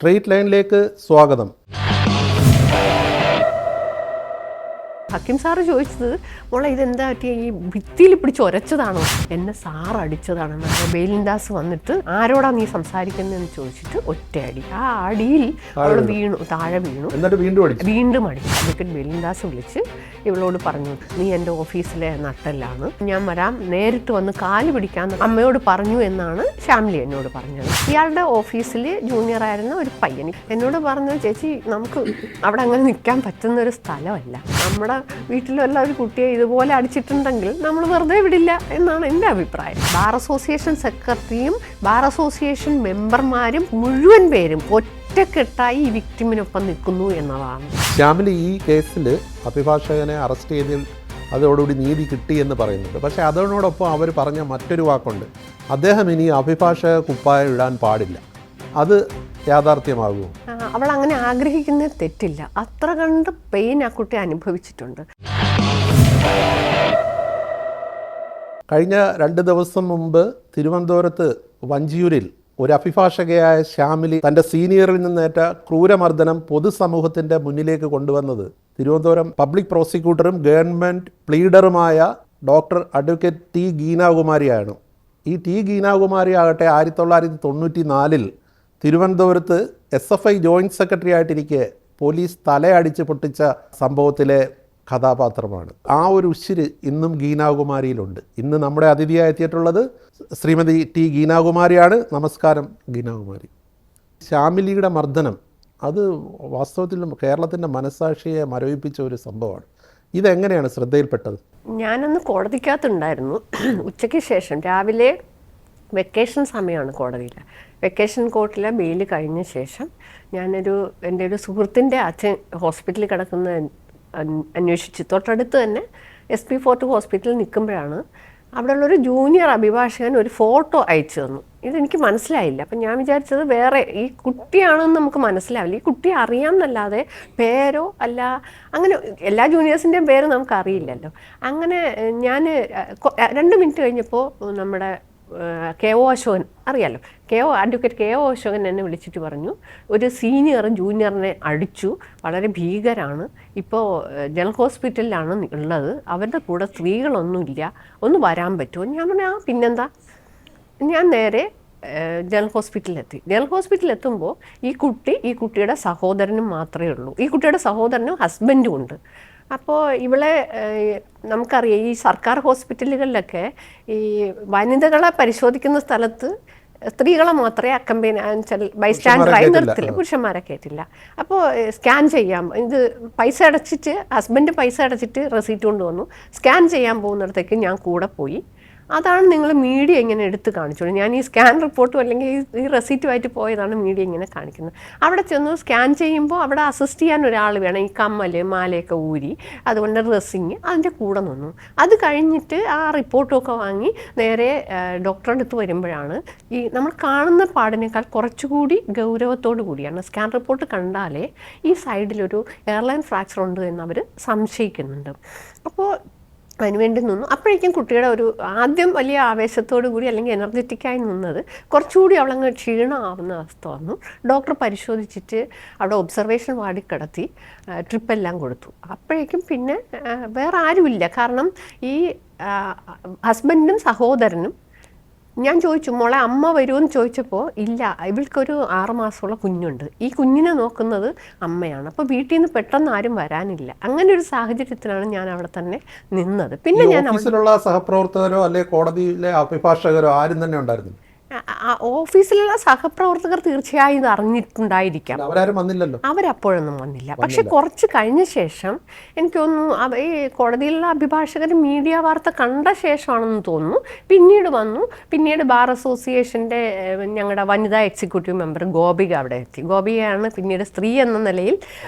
Straight ലൈനിലേക്ക് സ്വാഗതം. Hakeem sir ചോദിച്ചത്, മോളെ ഇതെന്താ പറ്റിയ, ഈ ഭിത്തിയിൽ പിടിച്ച് ഒരച്ചതാണോ? എന്നെ സാറ് അടിച്ചതാണെന്ന്. ബേലിൻദാസ് വന്നിട്ട് ആരോടാ നീ സംസാരിക്കുന്നതെന്ന് ചോദിച്ചിട്ട് ഒറ്റയടി. ആ അടിയിൽ അവൾ താഴെ വീണു. വീണ്ടും അടിച്ചു. അഡ്വക്കേറ്റ് ബേലിൻദാസ് വിളിച്ച് ഇവളോട് പറഞ്ഞു, നീ എൻ്റെ ഓഫീസിലെ നട്ടെല്ലാണ്, ഞാൻ വരാം, നേരിട്ട് വന്ന് കാല് പിടിക്കാൻ അമ്മയോട് പറഞ്ഞു എന്നാണ് ഷാമിലി എന്നോട് പറഞ്ഞത്. ഇയാളുടെ ഓഫീസിൽ ജൂനിയറായിരുന്ന ഒരു പയ്യൻ എന്നോട് പറഞ്ഞു, ചേച്ചി നമുക്ക് അവിടെ അങ്ങനെ നിൽക്കാൻ പറ്റുന്ന ഒരു സ്ഥലമല്ല, നമ്മുടെ വീട്ടിലുള്ള ഒരു കുട്ടിയെ ഇതുപോലെ അടിച്ചിട്ടുണ്ടെങ്കിൽ നമ്മൾ വെറുതെ വിടില്ല എന്നാണ് എൻ്റെ അഭിപ്രായം. ബാർ അസോസിയേഷൻ സെക്രട്ടറിയും ബാർ അസോസിയേഷൻ മെമ്പർമാരും മുഴുവൻ പേരും ഒറ്റക്കെട്ടായി ഈ വിക്ടിമിനൊപ്പം നിൽക്കുന്നു എന്നതാണ്. ശ്യാമിലി ഈ കേസിൽ അഭിഭാഷകനെ അറസ്റ്റ് ചെയ്തതിൽ അതോടുകൂടി നീതി കിട്ടി എന്ന് പറയുന്നുണ്ട്. പക്ഷേ അതിനോടൊപ്പം അവർ പറഞ്ഞ മറ്റൊരു വാക്കുണ്ട്, അദ്ദേഹം ഇനി അഭിഭാഷക കുപ്പായം ഇടാൻ പാടില്ല. അത് യാഥാർത്ഥ്യമാകുമോ? അവൾ അങ്ങനെ ആഗ്രഹിക്കുന്നത് തെറ്റില്ല. അത്ര കണ്ട് പെയിൻ ആ കുട്ടി അനുഭവിച്ചിട്ടുണ്ട്. കഴിഞ്ഞ 2 ദിവസം മുമ്പ് തിരുവനന്തപുരത്ത് വഞ്ചിയൂരിൽ ഒരു അഭിഭാഷകയായ ശ്യാമിലി തൻ്റെ സീനിയറിൽ നിന്നേറ്റ ക്രൂരമർദ്ദനം പൊതുസമൂഹത്തിൻ്റെ മുന്നിലേക്ക് കൊണ്ടുവന്നത് തിരുവനന്തപുരം പബ്ലിക് പ്രോസിക്യൂട്ടറും ഗവൺമെൻറ് പ്ലീഡറുമായ ഡോക്ടർ അഡ്വക്കേറ്റ് ടി ഗീനാകുമാരിയാണ്. ഈ ടി ഗീനാകുമാരി ആകട്ടെ 1994 തിരുവനന്തപുരത്ത് SFI ജോയിൻറ്റ് സെക്രട്ടറി ആയിട്ടിരിക്കെ പോലീസ് തലയടിച്ച് പൊട്ടിച്ച സംഭവത്തിലെ കഥാപാത്രമാണ്. ആ ഒരു ഉശിര് ഇന്നും ഗീനാകുമാരിയിലുണ്ട്. ഇന്ന് നമ്മുടെ അതിഥിയായി എത്തിയിട്ടുള്ളത് ശ്രീമതി ടി ഗീനാകുമാരിയാണ്. നമസ്കാരം ഗീനാകുമാരി. ശ്യാമിലിയുടെ മർദ്ദനം അത് വാസ്തവത്തിൽ കേരളത്തിൻ്റെ മനസ്സാക്ഷിയെ മരവിപ്പിച്ച ഒരു സംഭവമാണ്. ഇതെങ്ങനെയാണ് ശ്രദ്ധയിൽപ്പെട്ടത്? ഞാനന്ന് കോടതിക്കകത്തുണ്ടായിരുന്നു. ഉച്ചയ്ക്ക് ശേഷം രാവിലെ വെക്കേഷൻ സമയമാണ് കോടതിയിൽ. വെക്കേഷൻ കോർട്ടിലെ ബെയിൽ കഴിഞ്ഞ ശേഷം എൻ്റെ ഒരു സുഹൃത്തിൻ്റെ അച്ഛൻ ഹോസ്പിറ്റലിൽ കിടക്കുന്ന അന്വേഷിച്ച് തൊട്ടടുത്ത് തന്നെ SP ഫോർട്ട് ഹോസ്പിറ്റലിൽ നിൽക്കുമ്പോഴാണ് അവിടെയുള്ളൊരു ജൂനിയർ അഭിഭാഷകൻ ഒരു ഫോട്ടോ അയച്ചു തന്നു. ഇതെനിക്ക് മനസ്സിലായില്ല. അപ്പം ഞാൻ വിചാരിച്ചത് വേറെ ഈ കുട്ടിയാണെന്ന് നമുക്ക് മനസ്സിലാവില്ല. ഈ കുട്ടിയെ അറിയാമെന്നല്ലാതെ പേരോ അല്ല അങ്ങനെ എല്ലാ ജൂനിയേഴ്സിൻ്റെയും പേര് നമുക്കറിയില്ലല്ലോ. അങ്ങനെ ഞാൻ 2 മിനിറ്റ് കഴിഞ്ഞപ്പോൾ നമ്മുടെ KO അശോകൻ അറിയാലോ, അഡ്വക്കേറ്റ് KO അശോകൻ എന്നെ വിളിച്ചിട്ട് പറഞ്ഞു, ഒരു സീനിയർ ജൂനിയറിനെ അടിച്ചു, വളരെ ഭീകരാണ്, ഇപ്പോൾ ജനറൽ ഹോസ്പിറ്റലിലാണ് ഉള്ളത്, അവരുടെ കൂടെ സ്ത്രീകളൊന്നുമില്ല, ഒന്ന് വരാൻ പറ്റുമോ? ഞാൻ പറഞ്ഞു, പിന്നെന്താ. ഞാൻ നേരെ ജനറൽ ഹോസ്പിറ്റലിലെത്തി. ജനറൽ ഹോസ്പിറ്റലിൽ എത്തുമ്പോൾ ഈ കുട്ടിയുടെ സഹോദരനും മാത്രമേ ഉള്ളൂ. ഈ കുട്ടിയുടെ സഹോദരനും ഹസ്ബൻഡും ഉണ്ട്. അപ്പോൾ ഇവളെ നമുക്കറിയാം, ഈ സർക്കാർ ഹോസ്പിറ്റലുകളിലൊക്കെ ഈ വനിതകളെ പരിശോധിക്കുന്ന സ്ഥലത്ത് സ്ത്രീകളെ മാത്രമേ ബൈസ്റ്റാൻഡറായി നിർത്തില്ല, പുരുഷന്മാരെ കയറ്റില്ല. അപ്പോൾ സ്കാൻ ചെയ്യാം, ഇത് പൈസ അടച്ചിട്ട് ഹസ്ബൻഡ് പൈസ അടച്ചിട്ട് റെസീറ്റ് കൊണ്ടുവന്നു. സ്കാൻ ചെയ്യാൻ പോകുന്നിടത്തേക്ക് ഞാൻ കൂടെ പോയി. അതാണ് നിങ്ങൾ മീഡിയ ഇങ്ങനെ എടുത്ത് കാണിച്ചോളൂ. ഞാൻ ഈ സ്കാൻ റിപ്പോർട്ടും അല്ലെങ്കിൽ ഈ റെസീറ്റുമായിട്ട് പോയതാണ് മീഡിയ ഇങ്ങനെ കാണിക്കുന്നത്. അവിടെ ചെന്ന് സ്കാൻ ചെയ്യുമ്പോൾ അവിടെ അസിസ്റ്റ് ചെയ്യാൻ ഒരാൾ വേണം. ഈ കമ്മൽ മാലയൊക്കെ ഊരി അതുകൊണ്ട് ഡ്രസ്സിങ് അതിൻ്റെ കൂടെ നിന്നു. അത് കഴിഞ്ഞിട്ട് ആ റിപ്പോർട്ടൊക്കെ വാങ്ങി നേരെ ഡോക്ടറുടെ അടുത്ത് വരുമ്പോഴാണ് ഈ നമ്മൾ കാണുന്ന പാടിനേക്കാൾ കുറച്ചുകൂടി ഗൗരവത്തോടു കൂടിയാണ്. സ്കാൻ റിപ്പോർട്ട് കണ്ടാലേ ഈ സൈഡിലൊരു എയർലൈൻ ഫ്രാക്ചർ ഉണ്ട് എന്നവർ സംശയിക്കുന്നുണ്ട്. അപ്പോൾ അതിനുവേണ്ടി നിന്നു. അപ്പോഴേക്കും കുട്ടിയുടെ ഒരു ആദ്യം വലിയ ആവേശത്തോടു കൂടി അല്ലെങ്കിൽ എനർജറ്റിക്കായി നിന്നത് കുറച്ചുകൂടി അവളങ്ങ് ക്ഷീണമാവുന്ന അവസ്ഥ വന്നു. ഡോക്ടർ പരിശോധിച്ചിട്ട് അവിടെ ഒബ്സർവേഷൻ വാർഡിൽ കിടത്തി ട്രിപ്പെല്ലാം കൊടുത്തു. അപ്പോഴേക്കും പിന്നെ വേറെ ആരുമില്ല. കാരണം ഈ ഹസ്ബൻഡും സഹോദരനും ഞാൻ ചോദിച്ചു, മോളെ അമ്മ വരുമെന്ന് ചോദിച്ചപ്പോൾ ഇല്ല, ഇവൾക്കൊരു 6 മാസമുള്ള കുഞ്ഞുണ്ട്, ഈ കുഞ്ഞിനെ നോക്കുന്നത് അമ്മയാണ്, അപ്പോൾ വീട്ടിൽ നിന്ന് പെട്ടെന്ന് ആരും വരാനില്ല. അങ്ങനെ ഒരു സാഹചര്യത്തിലാണ് ഞാൻ അവിടെ തന്നെ നിന്നത്. പിന്നെ ഞാൻ ഓഫീസിലുള്ള സഹപ്രവർത്തകരോ അല്ലെങ്കിൽ കോടതിയിലെ അഭിഭാഷകരോ ആരും തന്നെ ഉണ്ടായിരുന്നു? ഓഫീസിലുള്ള സഹപ്രവർത്തകർ തീർച്ചയായും ഇത് അറിഞ്ഞിട്ടുണ്ടായിരിക്കാം. അവരാരും വന്നില്ലല്ലോ. അവരപ്പോഴൊന്നും വന്നില്ല. പക്ഷെ കുറച്ച് കഴിഞ്ഞ ശേഷം എനിക്ക് തോന്നുന്നു ഈ കോടതിയിലുള്ള അഭിഭാഷകർ മീഡിയ വാർത്ത കണ്ട ശേഷമാണെന്ന് തോന്നുന്നു പിന്നീട് വന്നു. പിന്നീട് ബാർ അസോസിയേഷൻ്റെ ഞങ്ങളുടെ വനിതാ എക്സിക്യൂട്ടീവ് മെമ്പർ ഗോപിക അവിടെ എത്തി. ഗോപികയാണ് പിന്നീട് സ്ത്രീ എന്ന നിലയിൽ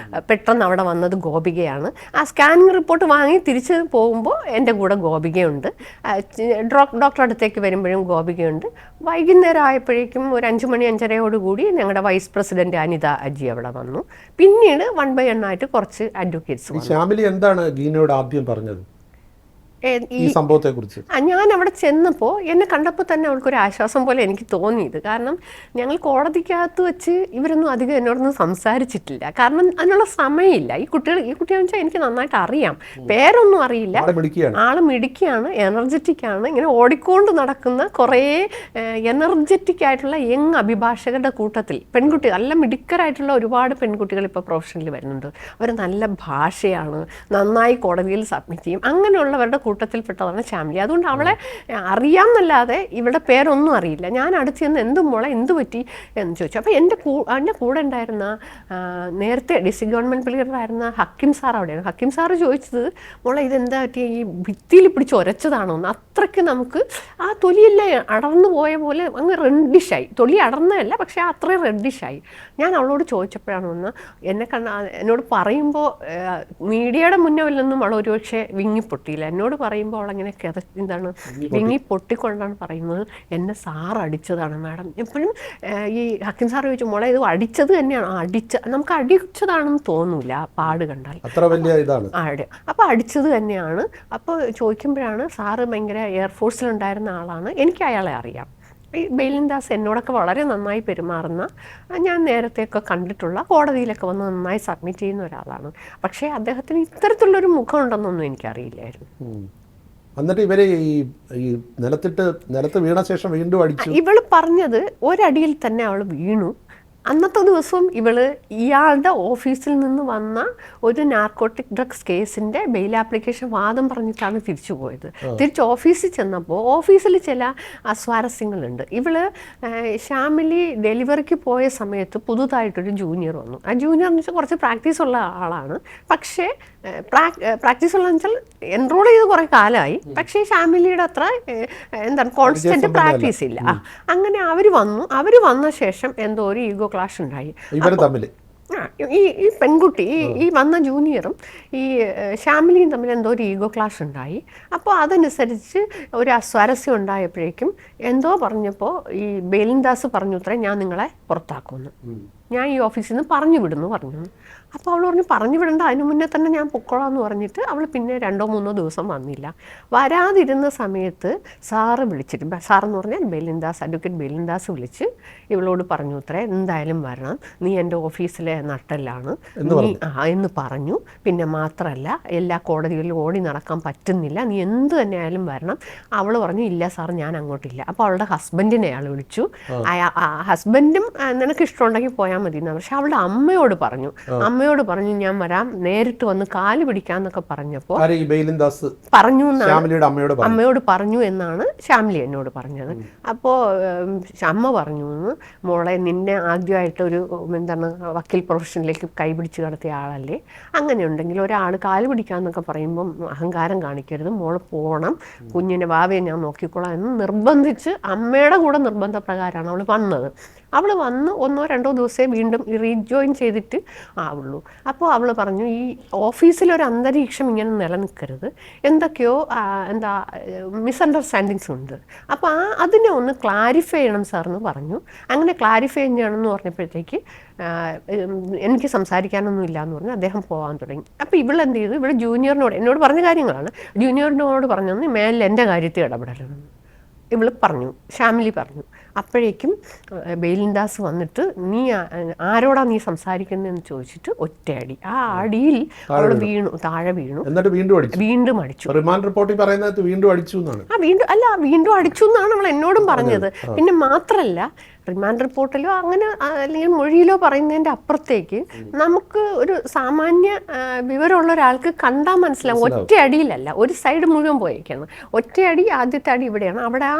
പെട്ടെന്ന് അവിടെ വന്നത്. ഗോപികയാണ് ആ സ്കാനിങ് റിപ്പോർട്ട് വാങ്ങി തിരിച്ച് പോകുമ്പോൾ എൻ്റെ കൂടെ ഗോപികയുണ്ട്. ഡോക്ടറുടെ അടുത്തേക്ക് വരുമ്പോഴും ഗോപികയുണ്ട്. വൈകുന്നേരം ആയപ്പോഴേക്കും ഒരു 5 മണി 5:30 ഞങ്ങളുടെ വൈസ് പ്രസിഡന്റ് അനിത അജി അവിടെ വന്നു. പിന്നീട് 1 by 1 ആയിട്ട് കുറച്ച് അഡ്വക്കേറ്റ്സ്. ശ്യാമിലി എന്താണ് ഗീനയോട് ആദ്യം പറഞ്ഞത്? ഈ സംഭവത്തെക്കുറിച്ച്? ഞാൻ അവിടെ ചെന്നപ്പോൾ എന്നെ കണ്ടപ്പോൾ തന്നെ അവൾക്കൊരു ആശ്വാസം പോലെ എനിക്ക് തോന്നിയത്. കാരണം ഞങ്ങൾ കോടതിക്കകത്ത് വെച്ച് ഇവരൊന്നും അധികം എന്നോടൊന്നും സംസാരിച്ചിട്ടില്ല. കാരണം അതിനുള്ള സമയമില്ല. ഈ കുട്ടികളെന്ന് വെച്ചാൽ എനിക്ക് നന്നായിട്ട് അറിയാം, പേരൊന്നും അറിയില്ല, ആള് മിടുക്കിയാണ്, എനർജറ്റിക് ആണ്. ഇങ്ങനെ ഓടിക്കൊണ്ട് നടക്കുന്ന കുറേ എനർജറ്റിക് ആയിട്ടുള്ള യങ് അഭിഭാഷകരുടെ കൂട്ടത്തിൽ പെൺകുട്ടികൾ, നല്ല മിടുക്കരായിട്ടുള്ള ഒരുപാട് പെൺകുട്ടികൾ ഇപ്പോൾ പ്രൊഫഷനിൽ വരുന്നുണ്ട്. അവർ നല്ല ഭാഷയാണ്, നന്നായി കോടതിയിൽ സബ്മിറ്റ് ചെയ്യും. അങ്ങനെയുള്ളവരുടെ കൂട്ടത്തിൽപ്പെട്ടതാണ് ശ്യാമിലി. അതുകൊണ്ട് അവളെ അറിയാമെന്നല്ലാതെ ഇവിടെ പേരൊന്നും അറിയില്ല. ഞാൻ അടുത്ത് ചെന്ന് എന്ത് മോളെ എന്ത് പറ്റി എന്ന് ചോദിച്ചു. അപ്പോൾ എൻ്റെ കൂടെ ഉണ്ടായിരുന്ന നേരത്തെ ഡിസ്ട്രിക്ട് ഗവൺമെൻറ് പ്ലീഡറായിരുന്ന ഹക്കിം സാർ അവിടെയാണ്. ഹക്കിം സാറ് ചോദിച്ചത്, മോളെ ഇതെന്താ പറ്റിയ, ഈ ഭിത്തിയിൽ പിടിച്ച് ഉരച്ചതാണോ എന്ന്. അത്രയ്ക്ക് നമുക്ക് ആ തൊലിയെല്ലാം അടർന്നു പോയ പോലെ അങ്ങ് റെഡിഷായി. തൊലി അടർന്നതല്ല, പക്ഷേ അത്രയും റെഡിഷായി. ഞാൻ അവളോട് ചോദിച്ചപ്പോഴാണ് ഒന്ന് എന്നോട് പറയുമ്പോൾ മീഡിയയുടെ മുന്നിലൊന്നും അവൾ ഒരുപക്ഷെ വിങ്ങിപ്പൊട്ടിയില്ല. എന്നോട് പറയുമ്പോൾ അവളങ്ങനെ വിങ്ങി പൊട്ടിക്കൊണ്ടാണ് പറയുന്നത്, എന്നെ സാർ അടിച്ചതാണ് മാഡം. എപ്പോഴും ഈ ഹക്കിം സാർ ചോദിച്ചു, മോളെ ഇത് അടിച്ചത് തന്നെയാണ്. നമുക്ക് അടിച്ചതാണെന്ന് തോന്നൂല പാട് കണ്ടാൽ, അത്ര വലിയ ഇതാണ്. അപ്പോൾ അടിച്ചത് തന്നെയാണ്. അപ്പോൾ ചോദിക്കുമ്പോഴാണ്, സാറ് ഭയങ്കര എയർഫോഴ്സിലുണ്ടായിരുന്ന ആളാണ്, എനിക്ക് അയാളെ അറിയാം. ഈ ബെയിലിൻദാസ് എന്നോടൊക്കെ വളരെ നന്നായി പെരുമാറുന്ന, ഞാൻ നേരത്തെയൊക്കെ കണ്ടിട്ടുള്ള, കോടതിയിലൊക്കെ വന്ന് നന്നായി സബ്മിറ്റ് ചെയ്യുന്ന ഒരാളാണ്. പക്ഷേ അദ്ദേഹത്തിന് ഇത്തരത്തിലുള്ളൊരു മുഖം ഉണ്ടെന്നൊന്നും എനിക്കറിയില്ലായിരുന്നു. എന്നിട്ട് ഇവരെ ഈ നിലത്ത് വീണ ശേഷം വീണ്ടും അടിച്ചു. ഇവള് പറഞ്ഞത് ഒരടിയിൽ തന്നെ അവൾ വീണു. അന്നത്തെ ദിവസം ഇയാളുടെ ഓഫീസിൽ നിന്ന് വന്ന ഒരു നാർക്കോട്ടിക് ഡ്രഗ്സ് കേസിൻ്റെ ബെയിൽ ആപ്ലിക്കേഷൻ വാദം പറഞ്ഞിട്ടാണ് തിരിച്ചു പോയത്. തിരിച്ച് ഓഫീസിൽ ചെന്നപ്പോൾ ഓഫീസിൽ ചില അസ്വാരസ്യങ്ങളുണ്ട്. ശ്യാമിലി ഡെലിവറിക്ക് പോയ സമയത്ത് പുതുതായിട്ടൊരു ജൂനിയർ വന്നു. ആ ജൂനിയർ എന്ന് വെച്ചാൽ കുറച്ച് പ്രാക്ടീസ് ഉള്ള ആളാണ്. പക്ഷേ പ്രാക്ടീസ് ഉള്ളതെന്ന് വെച്ചാൽ എൻറോൾ ചെയ്ത് കുറേ കാലമായി, പക്ഷേ ശ്യാമിലിയുടെ അത്ര കോൺസ്റ്റന്റ് പ്രാക്ടീസ് ഇല്ല. അങ്ങനെ അവർ വന്ന ശേഷം എന്തോ ഒരു ഈഗോ ക്ലാഷ് ഉണ്ടായി. ഈ പെൺകുട്ടി, ഈ വന്ന ജൂനിയറും ഈ ശ്യാമിലിയും തമ്മിൽ എന്തോ ഒരു ഈഗോ ക്ലാഷ് ഉണ്ടായി. അപ്പോൾ അതനുസരിച്ച് ഒരു അസ്വാരസ്യം ഉണ്ടായപ്പോഴേക്കും എന്തോ പറഞ്ഞപ്പോൾ ഈ ബെയിലിൻദാസ് പറഞ്ഞു, അത്രേ ഞാൻ നിങ്ങളെ പുറത്താക്കുമെന്ന്, ഞാൻ ഈ ഓഫീസിൽ നിന്ന് പറഞ്ഞു വിടുന്നു പറഞ്ഞു. അപ്പോൾ അവൾ പറഞ്ഞു, പറഞ്ഞു വിടണ്ട, അതിന് മുന്നേ തന്നെ ഞാൻ പൊക്കോളാന്ന് പറഞ്ഞിട്ട് അവൾ പിന്നെ 2-3 ദിവസം വന്നില്ല. വരാതിരുന്ന സമയത്ത് സാറ് വിളിച്ചിട്ട്, സാറെന്ന് പറഞ്ഞാൽ അഡ്വക്കേറ്റ് ബെയിലിൻദാസ് വിളിച്ച് ഇവളോട് പറഞ്ഞു, അത്രേ എന്തായാലും വരണം, നീ എൻ്റെ ഓഫീസിലെ നട്ടെല്ലാണ് എന്ന് പറഞ്ഞു. പിന്നെ മാത്രമല്ല, എല്ലാ കോടതികളിലും ഓടി നടക്കാൻ പറ്റുന്നില്ല, നീ എന്ത് തന്നെ ആയാലും വരണം. അവൾ പറഞ്ഞു, ഇല്ല സാർ ഞാൻ അങ്ങോട്ടില്ല. അപ്പോൾ അവളുടെ ഹസ്ബൻഡിനെ അയാൾ വിളിച്ചു. ഹസ്ബൻഡും നിനക്ക് ഇഷ്ടമുണ്ടെങ്കിൽ പോയാൽ മതി എന്ന്. പക്ഷെ അവളുടെ അമ്മയോട് പറഞ്ഞു ഞാൻ വരാം, നേരിട്ട് വന്ന് കാല് പിടിക്കാന്നൊക്കെ പറഞ്ഞപ്പോൾ പറഞ്ഞു, അമ്മയോട് പറഞ്ഞു എന്നാണ് ശ്യാമിലി എന്നോട് പറഞ്ഞത്. അപ്പോൾ അമ്മ പറഞ്ഞു, മോളെ നിന്നെ ആദ്യമായിട്ട് ഒരു വക്കീൽ പ്രൊഫഷനിലേക്ക് കൈപിടിച്ച് കടത്തിയ ആളല്ലേ, അങ്ങനെയുണ്ടെങ്കിൽ ഒരാൾ കാല് പിടിക്കാന്നൊക്കെ പറയുമ്പം അഹങ്കാരം കാണിക്കരുത്, മോള് പോകണം, കുഞ്ഞിനെ വാവയെ ഞാൻ നോക്കിക്കോളാം എന്ന് നിർബന്ധിച്ച് അമ്മയുടെ കൂടെ നിർബന്ധപ്രകാരമാണ് അവൾ വന്നത്. അവൾ വന്ന് 1-2 ദിവസമേ വീണ്ടും റീജോയിൻ ചെയ്തിട്ട് ആവുള്ളൂ. അപ്പോൾ അവൾ പറഞ്ഞു, ഈ ഓഫീസിലൊരു അന്തരീക്ഷം ഇങ്ങനെ നിലനിൽക്കരുത്, എന്തൊക്കെയോ മിസ്അണ്ടർസ്റ്റാൻഡിങ്സ് ഉണ്ട്, അപ്പോൾ അതിനെ ഒന്ന് ക്ലാരിഫൈ ചെയ്യണം സാറെന്ന് പറഞ്ഞു. അങ്ങനെ ക്ലാരിഫൈ ചെയ്യണമെന്ന് പറഞ്ഞപ്പോഴത്തേക്ക് എനിക്ക് സംസാരിക്കാനൊന്നും ഇല്ല എന്ന് പറഞ്ഞ് അദ്ദേഹം പോകാൻ തുടങ്ങി. അപ്പോൾ ഇവളെന്ത് ചെയ്തു, ഇവിടെ ജൂനിയറിനോട് എന്നോട് പറഞ്ഞ കാര്യങ്ങളാണ്, ജൂനിയറിനോട് പറഞ്ഞു മേലിൽ എൻ്റെ കാര്യത്തിൽ ഇടപെടരുതെന്ന് ഇവള് പറഞ്ഞു, ശ്യാമിലി പറഞ്ഞു. അപ്പോഴേക്കും ബെയിലിൻദാസ് വന്നിട്ട്, നീ ആരോടാ നീ സംസാരിക്കുന്നതെന്ന് ചോദിച്ചിട്ട് ഒറ്റയടി. ആ അടിയിൽ അവൾ വീണു, താഴെ വീണു, വീണ്ടും അടിച്ചു. വീണ്ടും അടിച്ചു എന്നാണ് അവൾ എന്നോടും പറഞ്ഞത്. പിന്നെ മാത്രല്ല, റിമാൻഡ് റിപ്പോർട്ടിലോ അങ്ങനെ അല്ലെങ്കിൽ മൊഴിയിലോ പറയുന്നതിൻ്റെ അപ്പുറത്തേക്ക് നമുക്ക് ഒരു സാമാന്യ വിവരമുള്ള ഒരാൾക്ക് കണ്ടാൽ മനസ്സിലാവും. ഒറ്റയടിയിലല്ല, ഒരു സൈഡ് മുഴുവൻ പോയേക്കാണ്. ഒറ്റയടി, ആദ്യത്തെ അടി ഇവിടെയാണ്, അവിടെ ആ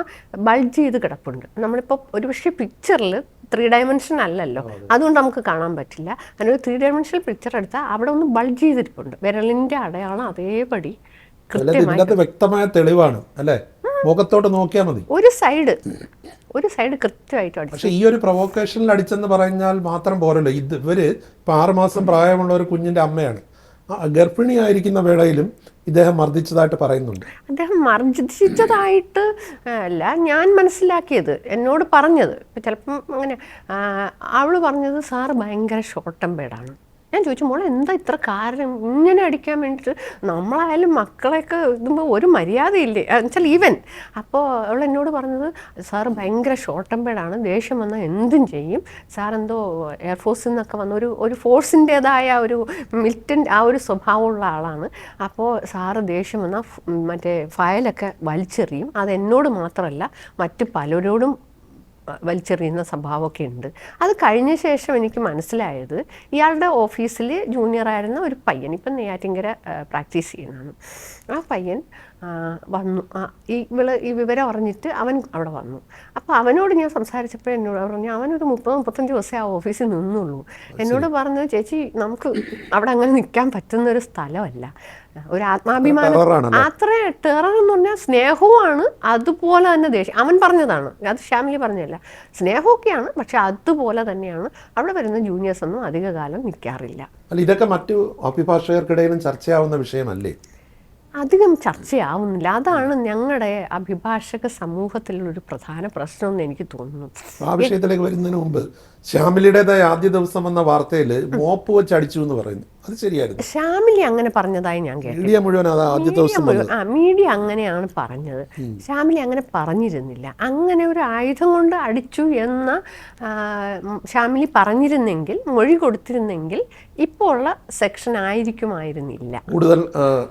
ബൾജ് ചെയ്ത് കിടപ്പുണ്ട്. നമ്മളിപ്പോൾ ഒരുപക്ഷെ പിക്ചറിൽ 3 ഡയമെൻഷൻ അല്ലല്ലോ, അതുകൊണ്ട് നമുക്ക് കാണാൻ പറ്റില്ല. അങ്ങനെ ഒരു 3 ഡയമെൻഷണൽ പിക്ചർ എടുത്താൽ അവിടെ ഒന്ന് ബൾജ് ചെയ്തിരിപ്പുണ്ട്, വിരലിൻ്റെ അടയാളം അതേപടി വ്യക്തമായ തെളിവാണ് അല്ലേ, മുഖത്തോട്ട് നോക്കിയാൽ മതി. ഒരു സൈഡ് കൃത്യമായിട്ട് അടിച്ചു. പക്ഷേ ഈ ഒരു പ്രൊവോക്കേഷനിൽ അടിച്ചെന്ന് പറഞ്ഞാൽ മാത്രം പോരല്ലോ. ഇവര് ഇപ്പോൾ 6 മാസം പ്രായമുള്ള ഒരു കുഞ്ഞിന്റെ അമ്മയാണ്, ഗർഭിണിയായിരിക്കുന്ന വേളയിലും ഇദ്ദേഹം മർദ്ദിച്ചതായിട്ട് പറയുന്നുണ്ട്. അദ്ദേഹം മർദ്ദിച്ചതായിട്ട് അല്ല ഞാൻ മനസ്സിലാക്കിയത്, എന്നോട് പറഞ്ഞത്. ചിലപ്പം അങ്ങനെ അവൾ പറഞ്ഞത്, സാറ് ഭയങ്കര ഷോർട്ട് ടെമ്പേർഡാണ്, ഞാൻ ചോദിച്ചു, മോളെ എന്താ ഇത്ര കാരണം ഇങ്ങനെ അടിക്കാൻ വേണ്ടിയിട്ട്? നമ്മളായാലും മക്കളെയൊക്കെ ഇതുമ്പോൾ ഒരു മര്യാദയില്ലേ എന്നുവെച്ചാൽ ഈവൻ. അപ്പോൾ അവൾ എന്നോട് പറഞ്ഞത്, സാർ ഭയങ്കര ഷോർട്ട് ടെമ്പേർഡാണ്, ദേഷ്യം വന്നാൽ എന്തും ചെയ്യും, സാർ എന്തോ എയർഫോഴ്സിൽ നിന്നൊക്കെ വന്ന ഒരു ഫോഴ്സിൻ്റേതായ ഒരു മിലിറ്റൻ്റ് ആ ഒരു സ്വഭാവമുള്ള ആളാണ്. അപ്പോൾ സാറ് ദേഷ്യം വന്നാൽ മറ്റേ ഫയലൊക്കെ വലിച്ചെറിയും. അതെന്നോട് മാത്രമല്ല മറ്റ് പലരോടും വലിച്ചെറിയുന്ന സ്വഭാവമൊക്കെ ഉണ്ട്. അത് കഴിഞ്ഞ ശേഷം എനിക്ക് മനസ്സിലായത്, ഇയാളുടെ ഓഫീസിൽ ജൂനിയറായിരുന്ന ഒരു പയ്യൻ ഇപ്പം നെയ്യാറ്റിങ്കര പ്രാക്ടീസ് ചെയ്യുന്നതാണ്. ആ പയ്യൻ വന്നു. ഈ വിവരം അറിഞ്ഞിട്ട് അവൻ അവിടെ വന്നു. അപ്പോൾ അവനോട് ഞാൻ സംസാരിച്ചപ്പോൾ എന്നോട് പറഞ്ഞു, അവനൊരു 30-35 ദിവസമേ ആ ഓഫീസിൽ നിന്നുള്ളൂ. എന്നോട് പറഞ്ഞു, ചേച്ചി നമുക്ക് അവിടെ അങ്ങനെ നിൽക്കാൻ പറ്റുന്നൊരു സ്ഥലമല്ല, ഒരു ആത്മാഭിമാനം അത്ര ടെറർ എന്ന് പറഞ്ഞാൽ സ്നേഹവുമാണ്, അതുപോലെ തന്നെ ദേഷ്യം. അവൻ പറഞ്ഞതാണ്, അത് ശ്യാമിലി പറഞ്ഞതല്ല. സ്നേഹമൊക്കെയാണ്, പക്ഷെ അതുപോലെ തന്നെയാണ് അവിടെ വരുന്ന ജൂനിയേഴ്സ് ഒന്നും അധികകാലം നിൽക്കാറില്ല. ഇതൊക്കെ മറ്റു അഭിഭാഷകർക്കിടയിലും ചർച്ചയാവുന്ന വിഷയമല്ലേ? അധികം ചർച്ചയാവുന്നില്ല. അതാണ് ഞങ്ങളുടെ അഭിഭാഷക സമൂഹത്തിലുള്ളൊരു പ്രധാന പ്രശ്നമെന്ന് എനിക്ക് തോന്നുന്നു. ആ വിഷയത്തിലേക്ക് വരുന്നതിന് മുമ്പ് ശ്യാമിലിയുടേതായ ആദ്യ ദിവസം വന്ന വാർത്തയിൽ മോപ്പ് വെച്ച് അടിച്ചു എന്ന് പറയുന്നു, അത് ശരിയായിരുന്നു? ശ്യാമിലി അങ്ങനെ പറഞ്ഞതായി ഞാൻ കേട്ടു. മീഡിയ മുഴുവൻ ആദ്യ ദിവസം മീഡിയ അങ്ങനെയാണ് പറഞ്ഞത്. ശ്യാമിലി അങ്ങനെ പറഞ്ഞിരുന്നില്ല. അങ്ങനെ ഒരു ആയുധം കൊണ്ട് അടിച്ചു എന്ന് ശ്യാമിലി പറഞ്ഞിരുന്നെങ്കിൽ, മൊഴി കൊടുത്തിരുന്നെങ്കിൽ ഇപ്പോൾ ഉള്ള സെക്ഷൻ ആയിരിക്കുമായിരുന്നില്ല.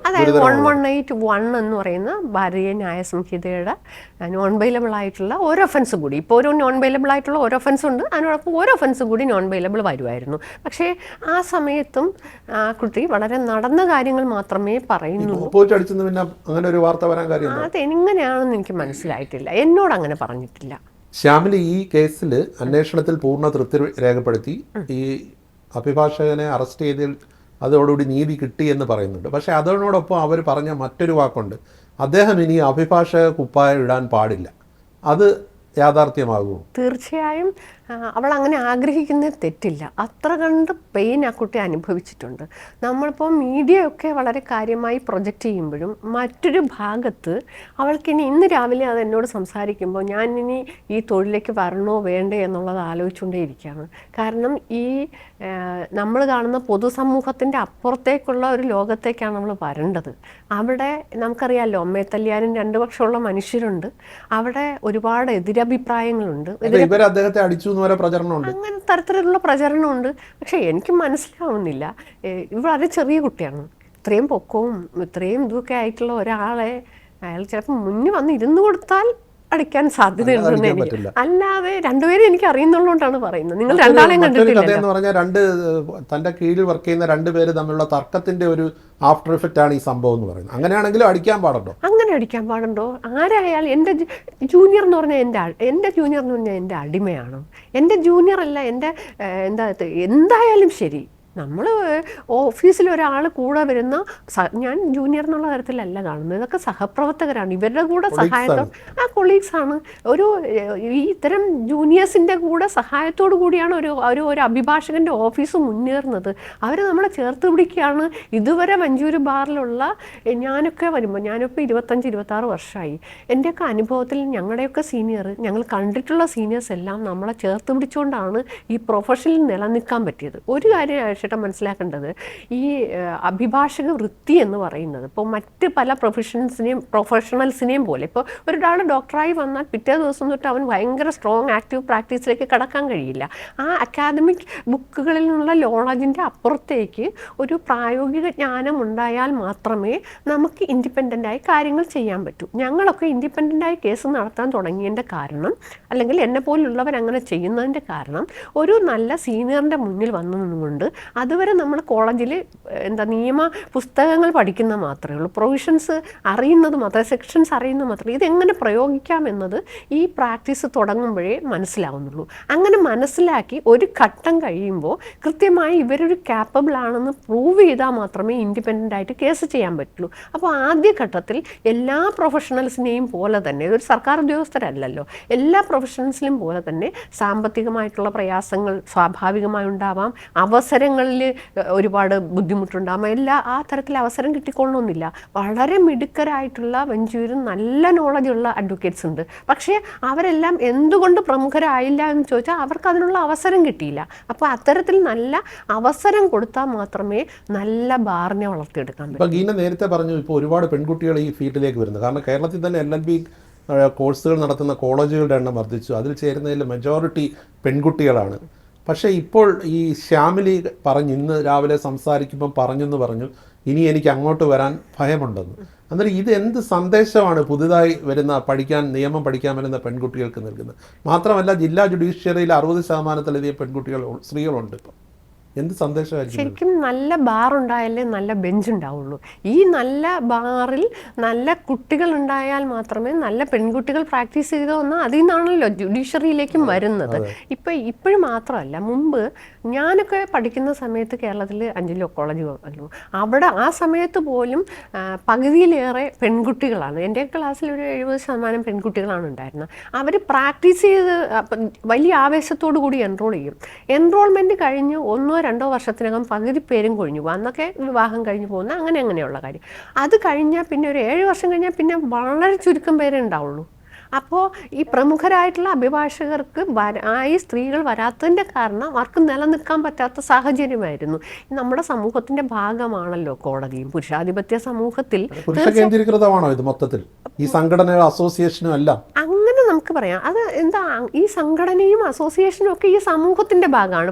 അതായത് 118(1) എന്ന് പറയുന്ന ഭാരതീയ ന്യായ സംഹിതയുടെ നോൺ ബെയിലബിൾ ആയിട്ടുള്ള ഒരു ഒഫൻസ് കൂടി, ഇപ്പോൾ ഒരു നോൺ ബെയിലബിൾ ആയിട്ടുള്ള ഒരു ഒഫൻസ് ഉണ്ട്, അതിനോടൊപ്പം ഒരു ഒഫൻസ് കൂടി നോൺ ബെയിലബിൾ വരുമായിരുന്നു. പക്ഷേ ആ സമയത്തും കുട്ടി വളരെ നടന്ന കാര്യങ്ങൾ മാത്രമേ പറയുന്നുള്ളൂ. അതെങ്ങനെയാണെന്ന് എനിക്ക് മനസ്സിലായിട്ടില്ല, എന്നോട് അങ്ങനെ പറഞ്ഞിട്ടില്ല. ശ്യാമിലി ഈ കേസിൽ അന്വേഷണത്തിൽ പൂർണ്ണ തൃപ്തി രേഖപ്പെടുത്തി ഈ അഭിഭാഷകനെ അറസ്റ്റ് ചെയ്തതിൽ അതോടുകൂടി നീതി കിട്ടി എന്ന് പറയുന്നുണ്ട്. പക്ഷേ അതിനോടൊപ്പം അവർ പറഞ്ഞ മറ്റൊരു വാക്കുണ്ട്, അദ്ദേഹം ഇനി അഭിഭാഷക കുപ്പായം ഇടാൻ പാടില്ല. അത് യാഥാർത്ഥ്യമാകുമോ? തീർച്ചയായും അവൾ അങ്ങനെ ആഗ്രഹിക്കുന്നത് തെറ്റില്ല. അത്ര കണ്ട് പെയിൻ ആ കുട്ടി അനുഭവിച്ചിട്ടുണ്ട്. നമ്മളിപ്പോൾ മീഡിയ ഒക്കെ വളരെ കാര്യമായി പ്രൊജക്റ്റ് ചെയ്യുമ്പോഴും മറ്റൊരു ഭാഗത്ത് അവൾക്കിനി ഇന്ന് രാവിലെ അത് എന്നോട് സംസാരിക്കുമ്പോൾ ഞാൻ ഇനി ഈ തൊഴിലേക്ക് വരണോ വേണ്ടേ എന്നുള്ളത് ആലോചിച്ചുകൊണ്ടേ ഇരിക്കുകയാണ്. കാരണം ഈ നമ്മൾ കാണുന്ന പൊതുസമൂഹത്തിൻ്റെ അപ്പുറത്തേക്കുള്ള ഒരു ലോകത്തേക്കാണ് നമ്മൾ വരേണ്ടത്. അവിടെ നമുക്കറിയാമല്ലോ, അമ്മയെ തല്ലിയാനും 2 പക്ഷമുള്ള മനുഷ്യരുണ്ട്. അവിടെ ഒരുപാട് എതിരഭിപ്രായങ്ങളുണ്ട്. അദ്ദേഹത്തെ അടിച്ചു അങ്ങനെ തരത്തിലുള്ള പ്രചരണമുണ്ട്. പക്ഷെ എനിക്ക് മനസ്സിലാവുന്നില്ല, വളരെ ചെറിയ കുട്ടിയാണ്, ഇത്രയും പൊക്കവും ഇത്രയും ഇതൊക്കെ ആയിട്ടുള്ള ഒരാളെ അയാൾ ചിലപ്പോൾ മുന്നിൽ വന്ന് ഇരുന്ന് കൊടുത്താൽ അടിക്കാൻ സാധ്യതയുണ്ടെന്ന് എനിക്ക്. അല്ലാതെ രണ്ടുപേരും എനിക്ക് അറിയുന്നുള്ളതുകൊണ്ടാണ് പറയുന്നത്. നിങ്ങൾ രണ്ടാളെയും കണ്ടിട്ടില്ല. തന്റെ കീഴിൽ വർക്ക് ചെയ്യുന്ന 2 പേര് തമ്മിലുള്ള തർക്കത്തിന്റെ ഒരു ആഫ്റ്റർ എഫക്റ്റ് ആണ് ഈ സംഭവം എന്ന് പറയുന്നത്. അങ്ങനെയാണെങ്കിലും അടിക്കാൻ പാടുണ്ടോ? അങ്ങനെ അടിക്കാൻ പാടുണ്ടോ? ആരായാലും എൻ്റെ ജൂനിയർ എന്ന് പറഞ്ഞാൽ എൻ്റെ ജൂനിയർ എന്ന് പറഞ്ഞാൽ എൻ്റെ അടിമയാണോ? എൻ്റെ ജൂനിയർ അല്ല, എൻ്റെ എന്തായാലും ശരി. നമ്മൾ ഓഫീസിൽ ഒരാൾ കൂടെ വരുന്ന, ഞാൻ ജൂനിയർ എന്നുള്ള തരത്തിലല്ല കാണുന്നത്, ഇതൊക്കെ സഹപ്രവർത്തകരാണ്, ഇവരുടെ കൂടെ സഹായത്തോടെ കൊളീഗ്സാണ്. ഈ ഇത്തരം ജൂനിയേഴ്സിൻ്റെ കൂടെ സഹായത്തോടു കൂടിയാണ് ഒരു അഭിഭാഷകൻ്റെ ഓഫീസ് മുന്നേറുന്നത്. അവർ നമ്മളെ ചേർത്ത് പിടിക്കുകയാണ്. ഇതുവരെ മഞ്ചൂര് ബാറിലുള്ള ഞാനൊക്കെ വരുമ്പോൾ, ഞാനിപ്പോൾ 25-26 വർഷമായി, എൻ്റെയൊക്കെ അനുഭവത്തിൽ ഞങ്ങളുടെയൊക്കെ സീനിയർ, ഞങ്ങൾ കണ്ടിട്ടുള്ള സീനിയേഴ്സ് എല്ലാം നമ്മളെ ചേർത്ത് പിടിച്ചുകൊണ്ടാണ് ഈ പ്രൊഫഷനിൽ നിലനിൽക്കാൻ പറ്റിയത്. ഒരു കാര്യം ചേട്ടാ മനസ്സിലാക്കേണ്ടത്, ഈ അഭിഭാഷക വൃത്തി എന്ന് പറയുന്നത് ഇപ്പോൾ മറ്റ് പല പ്രൊഫഷണൽസിനെയും പോലെ, ഇപ്പോൾ ഒരാൾ ഡോക്ടറായി വന്നാൽ പിറ്റേ ദിവസം തൊട്ട് അവൻ ഭയങ്കര സ്ട്രോങ് ആക്റ്റീവ് പ്രാക്ടീസിലേക്ക് കടക്കാൻ കഴിയില്ല. ആ അക്കാദമിക് ബുക്കുകളിൽ നിന്നുള്ള നോളജിൻ്റെ അപ്പുറത്തേക്ക് ഒരു പ്രായോഗിക ജ്ഞാനം ഉണ്ടായാൽ മാത്രമേ നമുക്ക് ഇൻഡിപെൻഡൻ്റായി കാര്യങ്ങൾ ചെയ്യാൻ പറ്റൂ. ഞങ്ങളൊക്കെ ഇൻഡിപെൻഡൻ്റായി കേസ് നടത്താൻ തുടങ്ങിയതിൻ്റെ കാരണം, അല്ലെങ്കിൽ എന്നെ പോലുള്ളവർ അങ്ങനെ ചെയ്യുന്നതിൻ്റെ കാരണം, ഒരു നല്ല സീനിയറിൻ്റെ മുന്നിൽ വന്നു നിന്നുകൊണ്ട് അതുവരെ നമ്മൾ കോളേജിൽ നിയമ പുസ്തകങ്ങൾ പഠിക്കുന്ന മാത്രമേ ഉള്ളൂ, പ്രൊവിഷൻസ് അറിയുന്നത് മാത്രമേ, സെക്ഷൻസ് അറിയുന്നത് മാത്രമേ, ഇതെങ്ങനെ പ്രയോഗിക്കാമെന്നത് ഈ പ്രാക്ടീസ് തുടങ്ങുമ്പോഴേ മനസ്സിലാവുന്നുള്ളൂ. അങ്ങനെ മനസ്സിലാക്കി ഒരു ഘട്ടം കഴിയുമ്പോൾ കൃത്യമായി ഇവരൊരു ക്യാപ്പബിൾ ആണെന്ന് പ്രൂവ് ചെയ്താൽ മാത്രമേ ഇൻഡിപെൻഡൻ്റ് ആയിട്ട് കേസ് ചെയ്യാൻ പറ്റുള്ളൂ. അപ്പോൾ ആദ്യ ഘട്ടത്തിൽ എല്ലാ പ്രൊഫഷണൽസിനെയും പോലെ തന്നെ, ഇതൊരു സർക്കാർ ഉദ്യോഗസ്ഥരല്ലല്ലോ, എല്ലാ പ്രൊഫഷണൽസിലും പോലെ തന്നെ സാമ്പത്തികമായിട്ടുള്ള പ്രയാസങ്ങൾ സ്വാഭാവികമായി ഉണ്ടാവാം, അവസരങ്ങൾ അവസരങ്ങളിൽ ഒരുപാട് ബുദ്ധിമുട്ടുണ്ടാകും. ആ തരത്തിൽ അവസരം കിട്ടിക്കൊള്ളണമെന്നില്ല. വളരെ മിടുക്കരായിട്ടുള്ള വഞ്ചൂരും നല്ല നോളജുള്ള അഡ്വക്കേറ്റ്സ് ഉണ്ട്. പക്ഷേ അവരെല്ലാം എന്തുകൊണ്ട് പ്രമുഖരായില്ല എന്ന് ചോദിച്ചാൽ അവർക്ക് അതിനുള്ള അവസരം കിട്ടിയില്ല. അപ്പോൾ അത്തരത്തിൽ നല്ല അവസരം കൊടുത്താൽ മാത്രമേ നല്ല ബാറിനെ വളർത്തിയെടുക്കാൻ പറ്റൂ. ഇപ്പോൾ ഗീന നേരത്തെ പറഞ്ഞു, ഇപ്പോൾ ഒരുപാട് പെൺകുട്ടികൾ ഈ ഫീൽഡിലേക്ക് വരുന്നു. കാരണം കേരളത്തിൽ തന്നെ LLB കോഴ്സുകൾ നടത്തുന്ന കോളേജുകളുടെ എണ്ണം വർദ്ധിച്ചു. അതിൽ ചേരുന്നതിൽ മെജോറിറ്റി പെൺകുട്ടികളാണ്. പക്ഷേ ഇപ്പോൾ ഈ ശ്യാമിലി പറഞ്ഞു, ഇന്ന് രാവിലെ സംസാരിക്കുമ്പം പറഞ്ഞു ഇനി എനിക്ക് അങ്ങോട്ട് വരാൻ ഭയമുണ്ടെന്ന്. അന്നേരം ഇത് എന്ത് സന്ദേശമാണ് പുതുതായി വരുന്ന നിയമം പഠിക്കാൻ വരുന്ന പെൺകുട്ടികൾക്ക് നൽകുന്നത്? മാത്രമല്ല ജില്ലാ ജുഡീഷ്യറിയിൽ 60% സ്ത്രീകളുണ്ട്. ഇപ്പം എന്ത് സന്ദേശമായിരിക്കും? ശരിക്കും നല്ല ബാർ ഉണ്ടായാലേ നല്ല ബെഞ്ച് ഉണ്ടാവുള്ളൂ. ഈ നല്ല ബാറിൽ നല്ല കുട്ടികൾ ഉണ്ടായാൽ മാത്രമേ നല്ല പെൺകുട്ടികൾ പ്രാക്ടീസ് ചെയ്ത് വന്നാൽ അതിൽ നിന്നാണല്ലോ ജുഡീഷ്യറിയിലേക്കും വരുന്നത്. ഇപ്പോഴും മാത്രമല്ല, മുമ്പ് ഞാനൊക്കെ പഠിക്കുന്ന സമയത്ത് കേരളത്തിൽ 5 ലോ കോളേജ് വന്നു. അവിടെ ആ സമയത്ത് പോലും പകുതിയിലേറെ പെൺകുട്ടികളാണ്. എൻ്റെ ക്ലാസ്സിൽ ഒരു 70% പെൺകുട്ടികളാണ് ഉണ്ടായിരുന്നത്. അവർ പ്രാക്ടീസ് ചെയ്ത് വലിയ ആവേശത്തോടു കൂടി എൻറോൾ ചെയ്യും. എൻറോൾമെൻറ്റ് കഴിഞ്ഞ് 1-2 വർഷത്തിനകം പകുതി പേരും കൊഴിഞ്ഞു പോകും. അന്നൊക്കെ വിവാഹം കഴിഞ്ഞ് പോകുന്ന അങ്ങനെയുള്ള കാര്യം. അത് കഴിഞ്ഞാൽ പിന്നെ ഒരു 7 വർഷം കഴിഞ്ഞാൽ പിന്നെ വളരെ ചുരുക്കം പേരേ ഉണ്ടാവുള്ളൂ. അപ്പോൾ ഈ പ്രമുഖരായിട്ടുള്ള അഭിഭാഷകർക്ക് ഈ സ്ത്രീകൾ വരാത്തതിൻ്റെ കാരണം അവർക്ക് നിലനിൽക്കാൻ പറ്റാത്ത സാഹചര്യമായിരുന്നു. നമ്മുടെ സമൂഹത്തിൻ്റെ ഭാഗമാണല്ലോ കോടതിയും. പുരുഷാധിപത്യ സമൂഹത്തിൽ കേന്ദ്രീകൃതമാണോ ഇത് മൊത്തത്തിൽ? ഈ സംഘടനകളും അസോസിയേഷനും എല്ലാം അങ്ങനെ നമുക്ക് പറയാം. അത് എന്താ, ഈ സംഘടനയും അസോസിയേഷനും ഒക്കെ ഈ സമൂഹത്തിൻ്റെ ഭാഗമാണ്.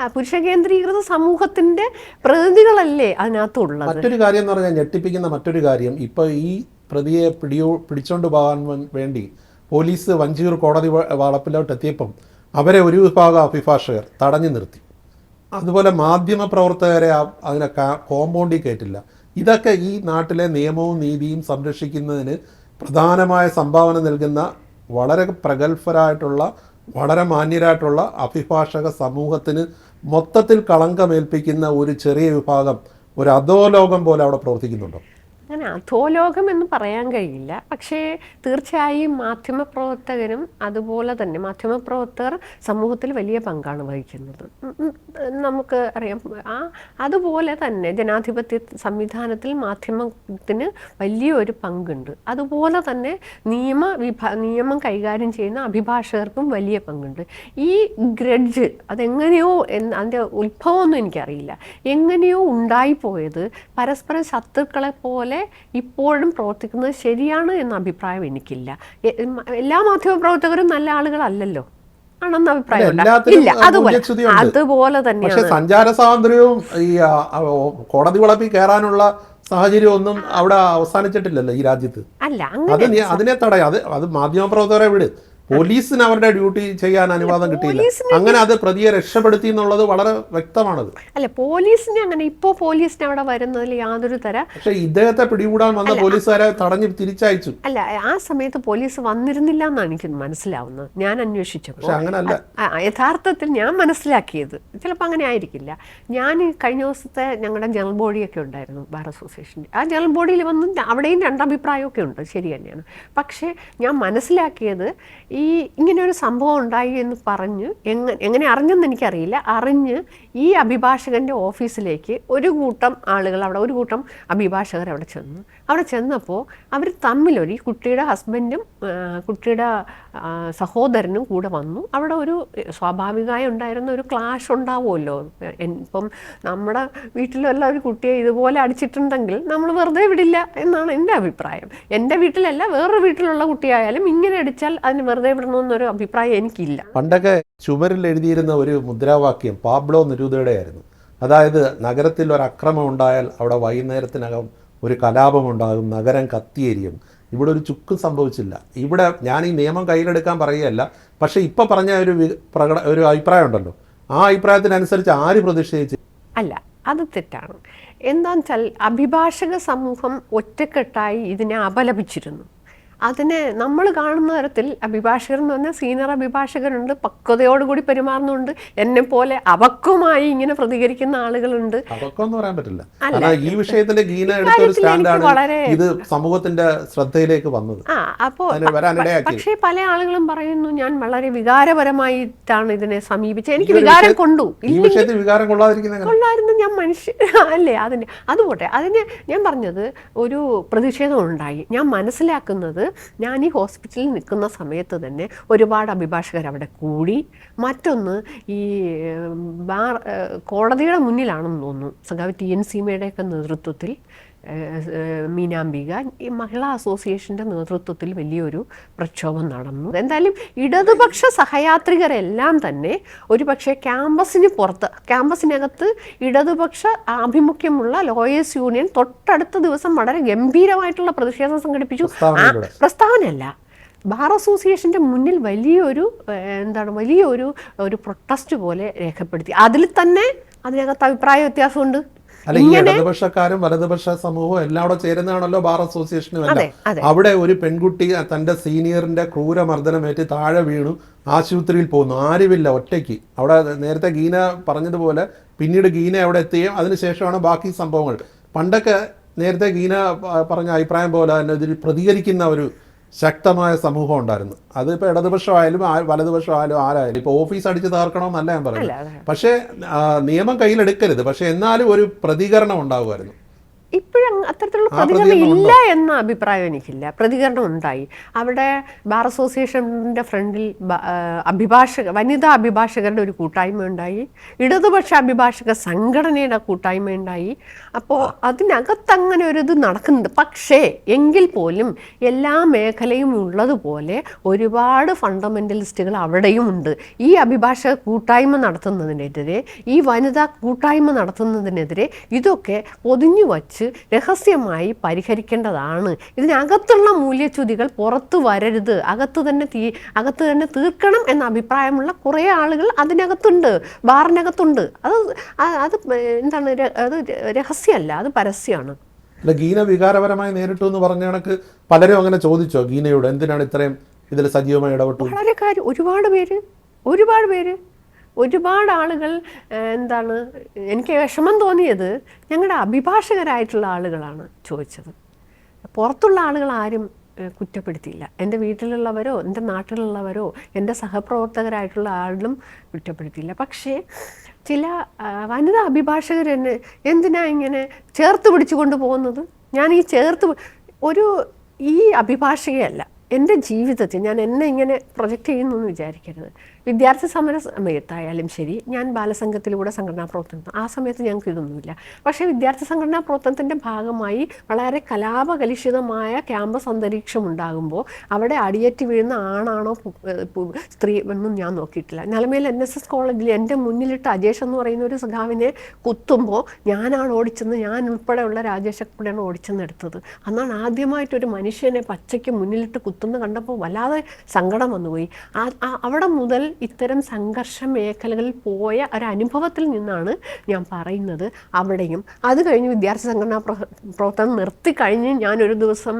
പുരുഷ കേന്ദ്രീകൃത സമൂഹത്തിൻ്റെ പ്രതിനിധികളല്ലേ അതിനകത്തുള്ളത്. മറ്റൊരു കാര്യം എന്ന് പറഞ്ഞാൽ, ഞെട്ടിപ്പിക്കുന്ന മറ്റൊരു കാര്യം, ഇപ്പോൾ ഈ പ്രതിയെ പിടിച്ചോണ്ട് പോകാൻ വേണ്ടി പോലീസ് വഞ്ചിയൂർ കോടതി വളപ്പിലോട്ട് എത്തിയപ്പം അവരെ ഒരു വിഭാഗം അഭിഭാഷകർ തടഞ്ഞു നിർത്തി. അതുപോലെ മാധ്യമപ്രവർത്തകരെ അതിനെ കോമ്പൗണ്ടിൽ കയറ്റില്ല. ഇതൊക്കെ ഈ നാട്ടിലെ നിയമവും നീതിയും സംരക്ഷിക്കുന്നതിന് പ്രധാനമായ സംഭാവന നൽകുന്ന വളരെ പ്രഗത്ഭരായിട്ടുള്ള വളരെ മാന്യരായിട്ടുള്ള അഭിഭാഷക സമൂഹത്തിന് മൊത്തത്തിൽ കളങ്കമേൽപ്പിക്കുന്ന ഒരു ചെറിയ വിഭാഗം, ഒരു അധോലോകം പോലെ അവിടെ പ്രവർത്തിക്കുന്നുണ്ടോ? അങ്ങനെ അധോലോകം എന്ന് പറയാൻ കഴിയില്ല. പക്ഷേ തീർച്ചയായും മാധ്യമപ്രവർത്തകരും അതുപോലെ തന്നെ മാധ്യമപ്രവർത്തകർ സമൂഹത്തിൽ വലിയ പങ്കാണ് വഹിക്കുന്നത്. നമുക്ക് അറിയാം. അതുപോലെ തന്നെ ജനാധിപത്യ സംവിധാനത്തിൽ മാധ്യമത്തിന് വലിയൊരു പങ്കുണ്ട്. അതുപോലെ തന്നെ നിയമം കൈകാര്യം ചെയ്യുന്ന അഭിഭാഷകർക്കും വലിയ പങ്കുണ്ട്. ഈ ഗ്രഡ്ജ് അതെങ്ങനെയോ അതിൻ്റെ ഉത്ഭവമൊന്നും എനിക്കറിയില്ല. എങ്ങനെയോ ഉണ്ടായിപ്പോയത് പരസ്പരം ശത്രുക്കളെ പോലെ ഇപ്പോഴും പ്രവർത്തിക്കുന്നത് ശരിയാണ് എന്ന അഭിപ്രായം എനിക്കില്ല. എല്ലാ മാധ്യമപ്രവർത്തകരും നല്ല ആളുകളല്ലല്ലോ ആണെന്ന അഭിപ്രായം ഇല്ല. അതുപോലെ തന്നെയാണ് സഞ്ചാര സ്വാതന്ത്ര്യവും ഈ കോടതി വളപ്പിൽ കയറാനുള്ള സാഹചര്യം ഒന്നും അവിടെ അവസാനിച്ചിട്ടില്ലല്ലോ ഈ രാജ്യത്ത്. അല്ല, അതിനെ തടയാം. അത് മാധ്യമപ്രവർത്തകരെ വിട്. പോലീസിന് അവരുടെ ഡ്യൂട്ടി ചെയ്യാൻ അനുവാദം കിട്ടിയില്ല. അങ്ങനെ അത് പ്രതിയെ രക്ഷപ്പെടുത്തി എന്നുള്ളത് വളരെ വ്യക്തമാണത്. അല്ല, പോലീസിന് അങ്ങനെ പോലീസിന് അവിടെ വരുന്നതിൽ യാതൊരു പക്ഷേ ഇദ്ദേഹത്തെ പിടികൂടാൻ വന്ന പോലീസുകാരെ തടഞ്ഞ് തിരിച്ചയച്ചു. അല്ല, ആ സമയത്ത് പോലീസ് വന്നിരുന്നില്ല എന്നാണ് എനിക്ക് മനസ്സിലാവുന്നത്. ഞാൻ അന്വേഷിച്ചപ്പോൾ അങ്ങനല്ല. യഥാർത്ഥത്തിൽ ഞാൻ മനസ്സിലാക്കിയത് ചിലപ്പോൾ അങ്ങനെ ആയിരിക്കില്ല. ഞാൻ കഴിഞ്ഞ ദിവസത്തെ ഞങ്ങളുടെ ജനറൽ ബോഡിയൊക്കെ ഉണ്ടായിരുന്നു, ബാർ അസോസിയേഷൻ്റെ. ആ ജനറൽ ബോഡിയിൽ വന്ന് അവിടെയും രണ്ടഭിപ്രായമൊക്കെ ഉണ്ട്, ശരി തന്നെയാണ്. പക്ഷേ ഞാൻ മനസ്സിലാക്കിയത് ഇങ്ങനെയൊരു സംഭവം ഉണ്ടായി എന്ന് പറഞ്ഞ് എങ്ങനെ അറിഞ്ഞെന്ന് എനിക്കറിയില്ല. അറിഞ്ഞ് ഈ അഭിഭാഷകൻ്റെ ഓഫീസിലേക്ക് ഒരു കൂട്ടം ആളുകൾ ഒരു കൂട്ടം അഭിഭാഷകർ അവിടെ ചെന്നപ്പോൾ അവർ തമ്മിലൊരു കുട്ടിയുടെ ഹസ്ബൻഡും കുട്ടിയുടെ സഹോദരനും കൂടെ വന്നു. അവിടെ ഒരു സ്വാഭാവികമായി ഉണ്ടായിരുന്ന ഒരു ക്ലാഷ് ഉണ്ടാവുമല്ലോ. ഇപ്പം നമ്മുടെ വീട്ടിലുള്ള ഒരു കുട്ടിയെ ഇതുപോലെ അടിച്ചിട്ടുണ്ടെങ്കിൽ നമ്മൾ വെറുതെ വിടില്ല എന്നാണ് എൻ്റെ അഭിപ്രായം. എൻ്റെ വീട്ടിലല്ല, വേറൊരു വീട്ടിലുള്ള കുട്ടിയായാലും ഇങ്ങനെ അടിച്ചാൽ അതിന് വെറുതെ വിടണമെന്നൊരു അഭിപ്രായം എനിക്കില്ല. പണ്ടൊക്കെ ചുമരിൽ എഴുതിയിരുന്ന ഒരു മുദ്രാവാക്യം പാബ്ലോ നെരൂദയുടെ ആയിരുന്നു. അതായത് നഗരത്തിൽ ഒരു അക്രമം ഉണ്ടായാൽ അവിടെ വൈകുന്നേരത്തിനകം ഒരു കലാപമുണ്ടാകും, നഗരം കത്തിയെരിയും. ഇവിടെ ഒരു ചുക്കും സംഭവിച്ചില്ല. ഇവിടെ ഞാൻ ഈ നിയമം കയ്യിലെടുക്കാൻ പറയുകയല്ല, പക്ഷേ ഇപ്പം പറഞ്ഞ ഒരു അഭിപ്രായം ഉണ്ടല്ലോ, ആ അഭിപ്രായത്തിനനുസരിച്ച് ആര് പ്രതിഷേധിച്ചു? അല്ല, അത് തെറ്റാണ്. എന്താണെന്ന് വെച്ചാൽ അഭിഭാഷക സമൂഹം ഒറ്റക്കെട്ടായി ഇതിനെ അപലപിച്ചിരുന്നു. അതിനെ നമ്മൾ കാണുന്ന തരത്തിൽ അഭിഭാഷകർ എന്ന് പറഞ്ഞാൽ സീനിയർ അഭിഭാഷകരുണ്ട്, പക്വതയോടുകൂടി പെരുമാറുന്നുണ്ട്, എന്നെ പോലെ അവക്കുമായി ഇങ്ങനെ പ്രതികരിക്കുന്ന ആളുകളുണ്ട്. അവക്കൊന്നും പറയാൻ പറ്റില്ല. ഈ വിഷയത്തിൽ ഗീന എടുത്ത ഒരു സ്റ്റാൻഡാണ് ഇത് സമൂഹത്തിന്റെ ശ്രദ്ധയിലേക്ക് വന്നത്. പക്ഷേ പല ആളുകളും പറയുന്നു ഞാൻ വളരെ വികാരപരമായിട്ടാണ് ഇതിനെ സമീപിച്ചത്, എനിക്ക് വികാരം കൊണ്ടു. ഈ വിഷയത്തിൽ വികാരം കൊള്ളായിരുന്നു, ഞാൻ മനുഷ്യൻ അല്ലേ. അതുപോട്ടെ, അതിന് ഞാൻ പറഞ്ഞത് ഒരു പ്രതിഷേധം ഉണ്ടായി. ഞാൻ മനസ്സിലാക്കുന്നത് ഞാൻ ഈ ഹോസ്പിറ്റലിൽ നിൽക്കുന്ന സമയത്ത് തന്നെ ഒരുപാട് അഭിഭാഷകർ അവിടെ കൂടി. മറ്റൊന്ന് ഈ കോടതിയുടെ മുന്നിലാണെന്ന് തോന്നുന്നു സഖാവ് TN സീമയുടെയൊക്കെ നേതൃത്വത്തിൽ മീനാംബിക ഈ മഹിളാ അസോസിയേഷൻ്റെ നേതൃത്വത്തിൽ വലിയൊരു പ്രക്ഷോഭം നടന്നു. എന്തായാലും ഇടതുപക്ഷ സഹയാത്രികരെല്ലാം തന്നെ ഒരു പക്ഷേ ക്യാമ്പസിനകത്ത് ഇടതുപക്ഷ ആഭിമുഖ്യമുള്ള ലോയേഴ്സ് യൂണിയൻ തൊട്ടടുത്ത ദിവസം വളരെ ഗംഭീരമായിട്ടുള്ള പ്രതിഷേധം സംഘടിപ്പിച്ചു. പ്രസ്താവനയല്ല, ബാർ അസോസിയേഷൻ്റെ മുന്നിൽ വലിയൊരു പ്രൊട്ടസ്റ്റ് പോലെ രേഖപ്പെടുത്തി. അതിൽ തന്നെ അതിനകത്ത് അഭിപ്രായ വ്യത്യാസമുണ്ട്. ഈ ഇടതുപക്ഷക്കാരും വലതുപക്ഷ സമൂഹവും എല്ലാം അവിടെ ചേരുന്നതാണല്ലോ ബാർ അസോസിയേഷനും എല്ലാം. അവിടെ ഒരു പെൺകുട്ടി തന്റെ സീനിയറിന്റെ ക്രൂരമർദ്ദനമേറ്റ് താഴെ വീണു, ആശുപത്രിയിൽ പോകുന്നു, ആരുമില്ല, ഒറ്റയ്ക്ക്. അവിടെ നേരത്തെ ഗീന പറഞ്ഞതുപോലെ പിന്നീട് ഗീന അവിടെ എത്തുകയും അതിനുശേഷമാണ് ബാക്കി സംഭവങ്ങൾ. പണ്ടൊക്കെ നേരത്തെ ഗീന പറഞ്ഞ അഭിപ്രായം പോലെ തന്നെ ഇതിൽ പ്രതികരിക്കുന്ന ഒരു ശക്തമായ സമൂഹം ഉണ്ടായിരുന്നു. അതിപ്പോൾ ഇടതുപക്ഷമായാലും വലതുപക്ഷമായാലും ആരായാലും. ഇപ്പോൾ ഓഫീസ് അടിച്ച് തകർക്കണമെന്നല്ല ഞാൻ പറയുന്നത്, പക്ഷേ നിയമം കയ്യിലെടുക്കരുത്, പക്ഷെ എന്നാലും ഒരു പ്രതികരണം ഉണ്ടാകുമായിരുന്നു. ഇപ്പോഴും അത്തരത്തിലുള്ള പ്രതികരണം ഇല്ല എന്ന അഭിപ്രായം എനിക്കില്ല. പ്രതികരണം ഉണ്ടായി. അവിടെ ബാർ അസോസിയേഷൻ്റെ ഫ്രണ്ടിൽ വനിതാ അഭിഭാഷകരുടെ ഒരു കൂട്ടായ്മ ഉണ്ടായി, ഇടതുപക്ഷ അഭിഭാഷക സംഘടനയുടെ കൂട്ടായ്മ ഉണ്ടായി. അപ്പോൾ അതിനകത്ത് അങ്ങനെ ഒരു ഇത് നടക്കുന്നുണ്ട്. പക്ഷേ എങ്കിൽ പോലും എല്ലാ മേഖലയും ഉള്ളതുപോലെ ഒരുപാട് ഫണ്ടമെൻ്റലിസ്റ്റുകൾ അവിടെയും ഉണ്ട്. ഈ അഭിഭാഷക കൂട്ടായ്മ നടത്തുന്നതിനെതിരെ, ഈ വനിതാ കൂട്ടായ്മ നടത്തുന്നതിനെതിരെ ഇതൊക്കെ പൊതിഞ്ഞു വച്ച് രഹസ്യമായി പരിഹരിക്കേണ്ടതാണ്. ഇതിനകത്തുള്ള മൂല്യച്യുതികൾ പുറത്തു വരരുത്, അകത്ത് തന്നെ തീർക്കണം എന്ന അഭിപ്രായമുള്ള കുറേ ആളുകൾ അതിനകത്തുണ്ട്, ബാറിനകത്തുണ്ട്. അത് എന്താണ്, അത് രഹസ്യമല്ല, അത് പരസ്യമാണ്. അല്ല, ഗീന വികാരപരമായി നേരിട്ടു എന്ന് പറഞ്ഞ കണക്ക് പലരും അങ്ങനെ ചോദിച്ചോ ഗീനയോട്, എന്തിനാണ് ഇത്രയും ഇതിൽ സജീവമായി ഇടപെട്ടു? വളരെ കാര്യം, ഒരുപാട് ആളുകൾ എന്താണ്, എനിക്ക് വിഷമം തോന്നിയത് ഞങ്ങളുടെ അഭിഭാഷകരായിട്ടുള്ള ആളുകളാണ് ചോദിച്ചത്. പുറത്തുള്ള ആളുകൾ ആരും കുറ്റപ്പെടുത്തിയില്ല. എൻ്റെ വീട്ടിലുള്ളവരോ എൻ്റെ നാട്ടിലുള്ളവരോ എൻ്റെ സഹപ്രവർത്തകരായിട്ടുള്ള ആളും കുറ്റപ്പെടുത്തിയില്ല. പക്ഷേ ചില വനിതാ അഭിഭാഷകർ എന്നെ എന്തിനാ ഇങ്ങനെ ചേർത്ത് പിടിച്ചു കൊണ്ടുപോകുന്നത്? ഞാൻ ഈ അഭിഭാഷകയല്ല, എൻ്റെ ജീവിതത്തിൽ ഞാൻ എന്നെ ഇങ്ങനെ പ്രൊജക്റ്റ് ചെയ്യുന്നു എന്ന് വിചാരിക്കരുത്. വിദ്യാർത്ഥി സമര സമയത്തായാലും ശരി, ഞാൻ ബാലസംഘത്തിലൂടെ സംഘടനാ പ്രവർത്തനം, ആ സമയത്ത് ഞങ്ങൾക്ക് ഇതൊന്നുമില്ല. പക്ഷേ വിദ്യാർത്ഥി സംഘടനാ പ്രവർത്തനത്തിൻ്റെ ഭാഗമായി വളരെ കലാപകലുഷിതമായ ക്യാമ്പസ് അന്തരീക്ഷം ഉണ്ടാകുമ്പോൾ അവിടെ അടിയേറ്റ് വീഴുന്ന ആണാണോ സ്ത്രീ എന്നും ഞാൻ നോക്കിയിട്ടില്ല. നിലമേൽ NSS കോളേജിൽ എൻ്റെ മുന്നിലിട്ട് അജേഷ് എന്ന് പറയുന്ന ഒരു സഖാവിനെ കുത്തുമ്പോൾ ഞാനാണ് ഓടിച്ചെന്ന്, ഞാൻ ഉൾപ്പെടെയുള്ള രാജേഷ് കൂടെയാണ് ഓടിച്ചെന്ന് എടുത്തത്. അന്നാണ് ആദ്യമായിട്ടൊരു മനുഷ്യനെ പച്ചയ്ക്ക് മുന്നിലിട്ട് കുത്തുന്ന കണ്ടപ്പോൾ വല്ലാതെ സങ്കടം വന്നുപോയി. അവിടെ മുതൽ ഇത്തരം സംഘർഷ മേഖലകളിൽ പോയ ഒരനുഭവത്തിൽ നിന്നാണ് ഞാൻ പറയുന്നത്. അവിടെയും അത് കഴിഞ്ഞ് വിദ്യാർത്ഥി സംഘടനാ പ്രവർത്തനം നിർത്തിക്കഴിഞ്ഞ് ഞാനൊരു ദിവസം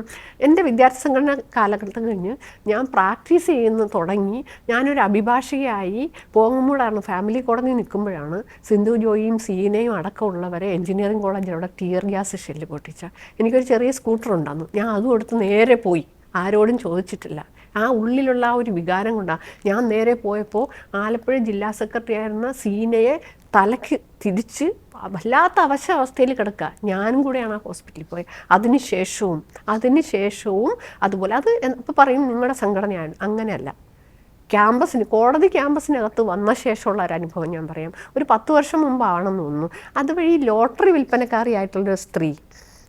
എൻ്റെ വിദ്യാർത്ഥി സംഘടന കാലഘട്ടം കഴിഞ്ഞ് ഞാൻ പ്രാക്ടീസ് ചെയ്യുന്ന തുടങ്ങി. ഞാനൊരു അഭിഭാഷകയായി പോങ്ങുമ്പോഴാണ് ഫാമിലി കോടതി നിൽക്കുമ്പോഴാണ് സിന്ധു ജോയിയും സീനയും അടക്കമുള്ളവരെ എഞ്ചിനീയറിംഗ് കോളേജിൽ അവിടെ ടിയർ ഗ്യാസ് ഷെല്ല് പൊട്ടിച്ച. എനിക്കൊരു ചെറിയ സ്കൂട്ടർ ഉണ്ടായിരുന്നു, ഞാൻ അതും എടുത്ത് നേരെ പോയി, ആരോടും ചോദിച്ചിട്ടില്ല. ആ ഉള്ളിലുള്ള ആ ഒരു വികാരം കൊണ്ടാണ് ഞാൻ നേരെ പോയപ്പോൾ ആലപ്പുഴ ജില്ലാ സെക്രട്ടറി ആയിരുന്ന സീനയെ തലയ്ക്ക് തിരിച്ച് വല്ലാത്ത അവസ്ഥയിൽ കിടക്കുക. ഞാനും കൂടെയാണ് ആ ഹോസ്പിറ്റലിൽ പോയത്. അതിനുശേഷവും അതുപോലെ അത് ഇപ്പോൾ പറയും നിങ്ങളുടെ സംഘടനയാണ്, അങ്ങനെയല്ല. കോടതി ക്യാമ്പസിനകത്ത് വന്ന ശേഷമുള്ള ഒരു അനുഭവം ഞാൻ പറയാം. ഒരു 10 വർഷം മുമ്പാണെന്ന് തോന്നുന്നു, അതുവഴി ലോട്ടറി വിൽപ്പനക്കാരിയായിട്ടുള്ളൊരു സ്ത്രീ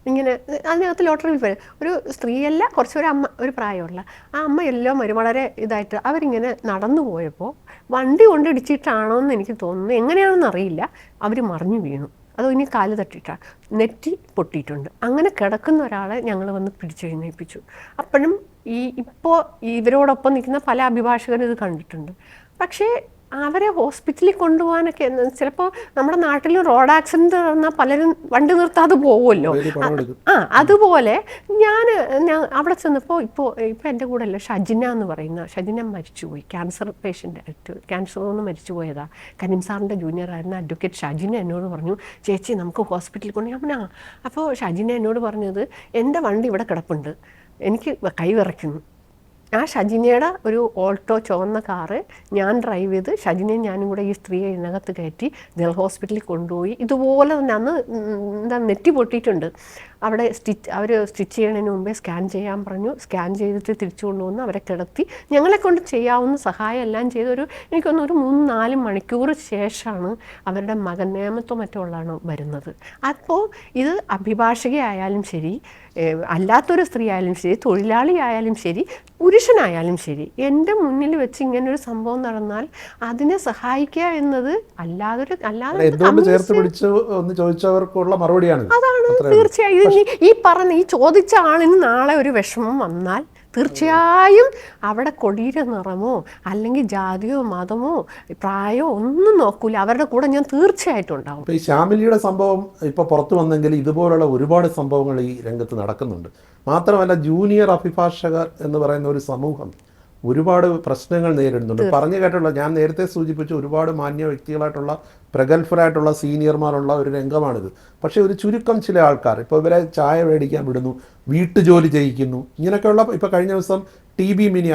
ഇങ്ങനെ അതിനകത്ത് ലോട്ടറി വിൽപ്പന, ഒരു സ്ത്രീയല്ല, കുറച്ചൊരു അമ്മ, ഒരു പ്രായമുള്ള ആ അമ്മ എല്ലാം വളരെ ഇതായിട്ട് അവരിങ്ങനെ നടന്നു പോയപ്പോൾ വണ്ടി കൊണ്ടിടിച്ചിട്ടാണോ എന്ന് എനിക്ക് തോന്നുന്നു, എങ്ങനെയാണെന്ന് അറിയില്ല, അവർ മറിഞ്ഞു വീണു. അതോ ഇനി കാല് തട്ടിയിട്ടാണ്, നെറ്റി പൊട്ടിയിട്ടുണ്ട്. അങ്ങനെ കിടക്കുന്ന ഒരാളെ ഞങ്ങൾ വന്ന് പിടിച്ചെഴുന്നേൽപ്പിച്ചു. അപ്പോഴും ഇപ്പോൾ ഇവരോടൊപ്പം നിൽക്കുന്ന പല അഭിഭാഷകരും ഇത് കണ്ടിട്ടുണ്ട്. പക്ഷേ അവരെ ഹോസ്പിറ്റലിൽ കൊണ്ടുപോകാനൊക്കെ ചിലപ്പോൾ നമ്മുടെ നാട്ടിൽ റോഡ് ആക്സിഡന്റ് നടന്നാൽ പലരും വണ്ടി നിർത്താതെ പോകുമല്ലോ. അതുപോലെ ഞാൻ അവിടെ ചെന്നപ്പോൾ ഇപ്പോൾ എൻ്റെ കൂടെ അല്ല ഷജിന എന്ന് പറയുന്ന ഷജിന മരിച്ചുപോയി, ക്യാൻസർ പേഷ്യൻ്റ്, ക്യാൻസർ ഒന്ന് മരിച്ചുപോയതാ. കരീം സാറിൻ്റെ ജൂനിയർ ആയിരുന്ന അഡ്വക്കേറ്റ് ഷജിന എന്നോട് പറഞ്ഞു, ചേച്ചി നമുക്ക് ഹോസ്പിറ്റലിൽ കൊണ്ട് അപ്പോൾ ഷജിന എന്നോട് പറഞ്ഞത്, എൻ്റെ വണ്ടി ഇവിടെ കിടപ്പുണ്ട്, എനിക്ക് കൈ വിറയ്ക്കുന്നു. ആ ഷജിനയുടെ ഒരു ഓൾട്ടോ ചുവന്ന കാറ് ഞാൻ ഡ്രൈവ് ചെയ്ത് ഷജിനയും ഞാനും കൂടെ ഈ സ്ത്രീയെ ഇതിനകത്ത് കയറ്റി ജനറൽ ഹോസ്പിറ്റലിൽ കൊണ്ടുപോയി. ഇതുപോലെ തന്നെ അന്ന് നെറ്റി പൊട്ടിയിട്ടുണ്ട്. അവിടെ അവർ സ്റ്റിച്ച് ചെയ്യുന്നതിന് മുമ്പേ സ്കാൻ ചെയ്യാൻ പറഞ്ഞു. സ്കാൻ ചെയ്തിട്ട് തിരിച്ചു കൊണ്ടുവന്ന് അവരെ കിടത്തി ഞങ്ങളെ കൊണ്ട് ചെയ്യാവുന്ന സഹായം എല്ലാം ചെയ്തൊരു എനിക്കൊന്ന് ഒരു 3-4 മണിക്കൂർ ശേഷമാണ് അവരുടെ മകൻ നേമത്തോ മറ്റോ ഉള്ളതാണ് വരുന്നത്. അപ്പോൾ ഇത് അഭിഭാഷകയായാലും ശരി, അല്ലാത്തൊരു സ്ത്രീ ആയാലും ശരി, തൊഴിലാളി ആയാലും ശരി, പുരുഷനായാലും ശരി, എൻ്റെ മുന്നിൽ വെച്ച് ഇങ്ങനൊരു സംഭവം നടന്നാൽ അതിനെ സഹായിക്കുക എന്നത് അല്ലാതെ അതാണ് തീർച്ചയായും. ഈ ചോദിച്ച ആളിന് നാളെ ഒരു വിഷമം വന്നാൽ തീർച്ചയായും അവിടെ കൊടിയുടെ നിറമോ അല്ലെങ്കിൽ ജാതിയോ മതമോ പ്രായമോ ഒന്നും നോക്കൂല, അവരുടെ കൂടെ ഞാൻ തീർച്ചയായിട്ടും ഉണ്ടാവും. ഈ ശ്യാമിലിയുടെ സംഭവം ഇപ്പോൾ പുറത്തു വന്നെങ്കിൽ ഇതുപോലുള്ള ഒരുപാട് സംഭവങ്ങൾ ഈ രംഗത്ത് നടക്കുന്നുണ്ട്. മാത്രമല്ല ജൂനിയർ അഭിഭാഷകർ എന്ന് പറയുന്ന ഒരു സമൂഹം ഒരുപാട് പ്രശ്നങ്ങൾ നേരിടുന്നുണ്ട്. പറഞ്ഞു കേട്ടുള്ള ഞാൻ നേരത്തെ സൂചിപ്പിച്ച ഒരുപാട് മാന്യ വ്യക്തികളായിട്ടുള്ള പ്രഗത്ഭരായിട്ടുള്ള സീനിയർമാരുള്ള ഒരു രംഗമാണിത്. പക്ഷേ ഒരു ചുരുക്കം ചില ആൾക്കാർ ഇപ്പോൾ ഇവരെ ചായ മേടിക്കാൻ വിടുന്നു, വീട്ടുജോലി ചെയ്യിക്കുന്നു, ഇങ്ങനെയൊക്കെയുള്ള ഇപ്പോൾ കഴിഞ്ഞ ദിവസം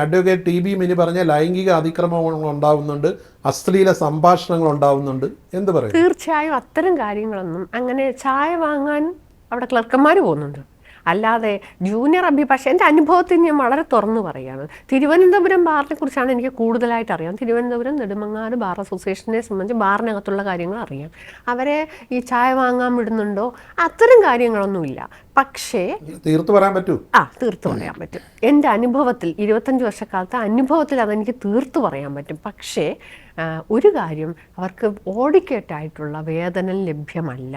അഡ്വക്കേറ്റ് ടി ബി മിനി പറഞ്ഞ ലൈംഗിക അതിക്രമങ്ങൾ ഉണ്ടാവുന്നുണ്ട്, അശ്ലീല സംഭാഷണങ്ങൾ ഉണ്ടാവുന്നുണ്ട്. എന്ത് പറയും? തീർച്ചയായും അത്തരം കാര്യങ്ങളൊന്നും അങ്ങനെ ചായ വാങ്ങാൻ അവിടെ ക്ലർക്കന്മാർ പോകുന്നുണ്ട്. അല്ലാതെ ജൂനിയർ അഭിഭാഷക എൻ്റെ അനുഭവത്തിൽ ഞാൻ വളരെ തുറന്നു പറയുകയാണ്. തിരുവനന്തപുരം ബാറിനെ കുറിച്ചാണ് എനിക്ക് കൂടുതലായിട്ട് അറിയാം. തിരുവനന്തപുരം നെടുമങ്ങാട് ബാർ അസോസിയേഷനെ സംബന്ധിച്ച് ബാറിനകത്തുള്ള കാര്യങ്ങൾ അറിയാം. അവരെ ഈ ചായ വാങ്ങാൻ വിടുന്നുണ്ടോ അത്തരം കാര്യങ്ങളൊന്നുമില്ല. പക്ഷേ തീർത്തു പറയാൻ പറ്റും. തീർത്തു പറയാൻ പറ്റും. എൻ്റെ അനുഭവത്തിൽ 25 വർഷക്കാലത്തെ അനുഭവത്തിൽ അതെനിക്ക് തീർത്തു പറയാൻ പറ്റും. പക്ഷേ ഒരു കാര്യം, അവർക്ക് ഓഡിക്കേറ്റായിട്ടുള്ള വേതനം ലഭ്യമല്ല.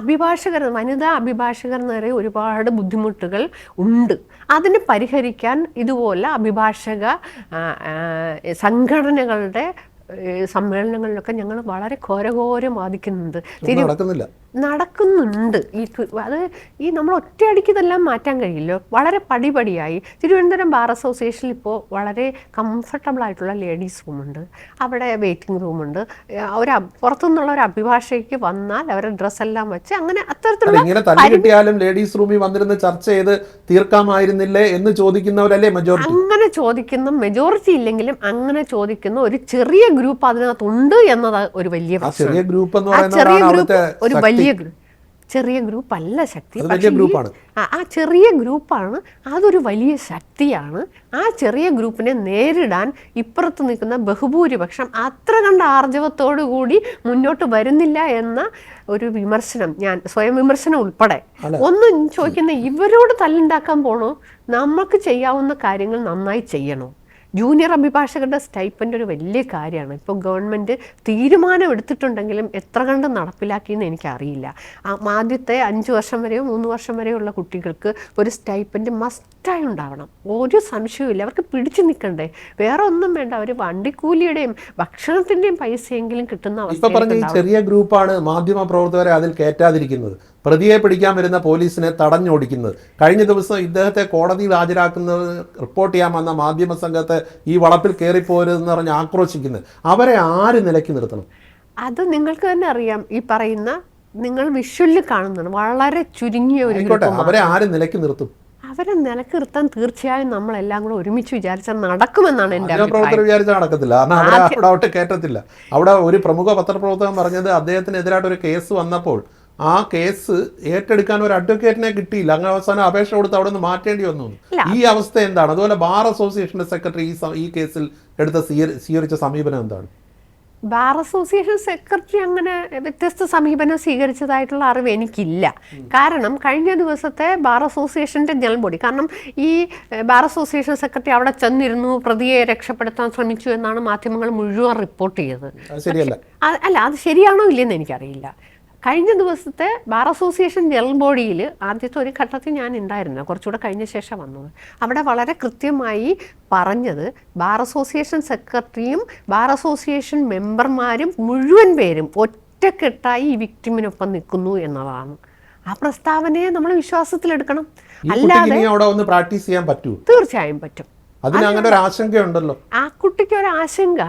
അഭിഭാഷകർ, വനിതാ അഭിഭാഷകർ നേരെ ഒരുപാട് ബുദ്ധിമുട്ടുകൾ ഉണ്ട്. അതിന് പരിഹരിക്കാൻ ഇതുപോലെ അഭിഭാഷക സംഘടനകളുടെ സമ്മേളനങ്ങളിലൊക്കെ ഞങ്ങൾ വളരെ ഘോരഘോരം വാദിക്കുന്നുണ്ട്. നടക്കുന്നുണ്ട്. ഈ നമ്മൾ ഒറ്റയടിക്ക് ഇതെല്ലാം മാറ്റാൻ കഴിയില്ലോ. വളരെ പടിപടിയായി തിരുവനന്തപുരം ബാർ അസോസിയേഷനിൽ ഇപ്പോൾ വളരെ കംഫർട്ടബിൾ ആയിട്ടുള്ള ലേഡീസ് റൂമുണ്ട്, അവിടെ വെയിറ്റിംഗ് റൂമുണ്ട്. പുറത്തുനിന്നുള്ള ഒരു അഭിഭാഷകയ്ക്ക് വന്നാൽ അവരുടെ ഡ്രസ്സെല്ലാം വെച്ച് അങ്ങനെ അത്തരത്തിലുള്ള ലേഡീസ് റൂമിൽ വന്നിരുന്ന് ചർച്ച ചെയ്ത് തീർക്കാമായിരുന്നില്ലേ എന്ന് ചോദിക്കുന്നവരല്ലേ മെജോറിറ്റി. അങ്ങനെ ചോദിക്കുന്ന മെജോറിറ്റി ഇല്ലെങ്കിലും അങ്ങനെ ചോദിക്കുന്ന ഒരു ചെറിയ ഗ്രൂപ്പ് അതിനകത്തുണ്ട് എന്നത് ഒരു വലിയ ചെറിയ ഗ്രൂപ്പ് ഒരു വലിയ ചെറിയ ഗ്രൂപ്പ് അല്ല ശക്തി. ആ ചെറിയ ഗ്രൂപ്പാണ്, അതൊരു വലിയ ശക്തിയാണ്. ആ ചെറിയ ഗ്രൂപ്പിനെ നേരിടാൻ ഇപ്പുറത്ത് നിൽക്കുന്ന ബഹുഭൂരിപക്ഷം അത്ര കണ്ട ആർജവത്തോടു കൂടി മുന്നോട്ട് വരുന്നില്ല എന്ന ഒരു വിമർശനം, ഞാൻ സ്വയം വിമർശനം ഉൾപ്പെടെ ഒന്നും ചോദിക്കുന്ന, ഇവരോട് തല്ലുണ്ടാക്കാൻ പോണോ? നമുക്ക് ചെയ്യാവുന്ന കാര്യങ്ങൾ നന്നായി ചെയ്യണോ? ജൂനിയർ അഭിഭാഷകരുടെ സ്റ്റൈപ്പൻ്റ് ഒരു വലിയ കാര്യമാണ്. ഇപ്പോൾ ഗവൺമെൻറ് തീരുമാനം എടുത്തിട്ടുണ്ടെങ്കിലും എത്ര കണ്ട് നടപ്പിലാക്കിയെന്ന് എനിക്കറിയില്ല. ആദ്യത്തെ 5 വർഷം വരെയോ 3 വർഷം വരെയോ ഉള്ള കുട്ടികൾക്ക് ഒരു സ്റ്റൈപ്പൻ്റ് മസ്റ്റായി ഉണ്ടാവണം. ഒരു സംശയവുമില്ല. അവർക്ക് പിടിച്ചു നിൽക്കണ്ടേ, വേറെ ഒന്നും വേണ്ട. അവർ വണ്ടിക്കൂലിയുടെയും ഭക്ഷണത്തിൻ്റെയും പൈസയെങ്കിലും കിട്ടുന്ന അവസ്ഥ. ചെറിയ ഗ്രൂപ്പാണ് മാധ്യമ പ്രവർത്തകരെ അതിൽ കയറ്റാതിരിക്കുന്നത്, പ്രതിയെ പിടിക്കാൻ വരുന്ന പോലീസിനെ തടഞ്ഞോടിക്കുന്നത്. കഴിഞ്ഞ ദിവസം ഇദ്ദേഹത്തെ കോടതിയിൽ ഹാജരാക്കുന്നത് റിപ്പോർട്ട് ചെയ്യാൻ വന്ന മാധ്യമ സംഘത്തെ ഈ വളപ്പിൽ കയറിപ്പോരുതെന്ന് പറഞ്ഞ് ആക്രോശിക്കുന്നത്. അവരെ ആര് നിലയ്ക്ക് നിർത്തണം? അത് നിങ്ങൾക്ക് തന്നെ അറിയാം. ഈ പറയുന്ന നിങ്ങൾ വിഷ്വലിൽ കാണുന്നതാണ് വളരെ ചുരുങ്ങിയ ഒരു. അവരെ ആര് നിലയ്ക്ക് നിർത്തും? അവരെ നിലക്ക് നിർത്താൻ തീർച്ചയായും നമ്മളെല്ലാം കൂടെ ഒരുമിച്ച് വിചാരിച്ചാൽ നടക്കുമെന്നാണ് എൻ്റെ പ്രവർത്തകർ വിചാരിച്ചാൽ നടക്കത്തില്ല. കാരണം അവിടെ കയറ്റത്തില്ല. അവിടെ ഒരു പ്രമുഖ പത്രപ്രവർത്തകൻ പറഞ്ഞത് അദ്ദേഹത്തിനെതിരായിട്ട് ഒരു കേസ് വന്നപ്പോൾ ആ കേസ് ഏറ്റെടുക്കാൻ ഒരു അഡ്വക്കേറ്റിനെ കിട്ടിയില്ല. അങ്ങനെ അവസാനം അപേക്ഷ കൊടുത്ത് അവിടെ നിന്ന് മാറ്റേണ്ടി വന്നു. ഈ അവസ്ഥ എന്താണ്? അതുപോലെ ബാർ അസോസിയേഷന്റെ സെക്രട്ടറി ഈ കേസിൽ സ്വീകരിച്ച സമീപനം എന്താണ്? ബാർ അസോസിയേഷൻ സെക്രട്ടറി അങ്ങനെ വ്യത്യസ്ത സമീപനം സ്വീകരിച്ചതായിട്ടുള്ള അറിവ് എനിക്കില്ല. കാരണം കഴിഞ്ഞ ദിവസത്തെ ബാർ അസോസിയേഷൻ്റെ ജനറൽ ബോഡി, കാരണം ഈ ബാർ അസോസിയേഷൻ സെക്രട്ടറി അവിടെ ചെന്നിരുന്നു, പ്രതിയെ രക്ഷപ്പെടുത്താൻ ശ്രമിച്ചു എന്നാണ് മാധ്യമങ്ങൾ മുഴുവൻ റിപ്പോർട്ട് ചെയ്തത്. ശരിയല്ല. അല്ല, അത് ശരിയാണോ ഇല്ലെന്ന് എനിക്കറിയില്ല. കഴിഞ്ഞ ദിവസത്തെ ബാർ അസോസിയേഷൻ ജനറൽ ബോഡിയിൽ ആദ്യത്തെ ഒരു ഘട്ടത്തിൽ ഞാൻ ഉണ്ടായിരുന്നില്ല, കുറച്ചുകൂടെ കഴിഞ്ഞ ശേഷം വന്നത്. അവിടെ വളരെ കൃത്യമായി പറഞ്ഞത് ബാർ അസോസിയേഷൻ സെക്രട്ടറിയും ബാർ അസോസിയേഷൻ മെമ്പർമാരും മുഴുവൻ പേരും ഒറ്റക്കെട്ടായി ഈ വിക്ടിമിനൊപ്പം നിൽക്കുന്നു എന്നതാണ്. ആ പ്രസ്താവനയെ നമ്മൾ വിശ്വാസത്തിലെടുക്കണം. അല്ലാതെ പ്രാക്ടീസ് ചെയ്യാൻ പറ്റൂ? തീർച്ചയായും പറ്റും. അതിന് അങ്ങനെ ഒരു ആശങ്കയുണ്ടല്ലോ. ആ കുട്ടിക്ക് ഒരു ആശങ്ക,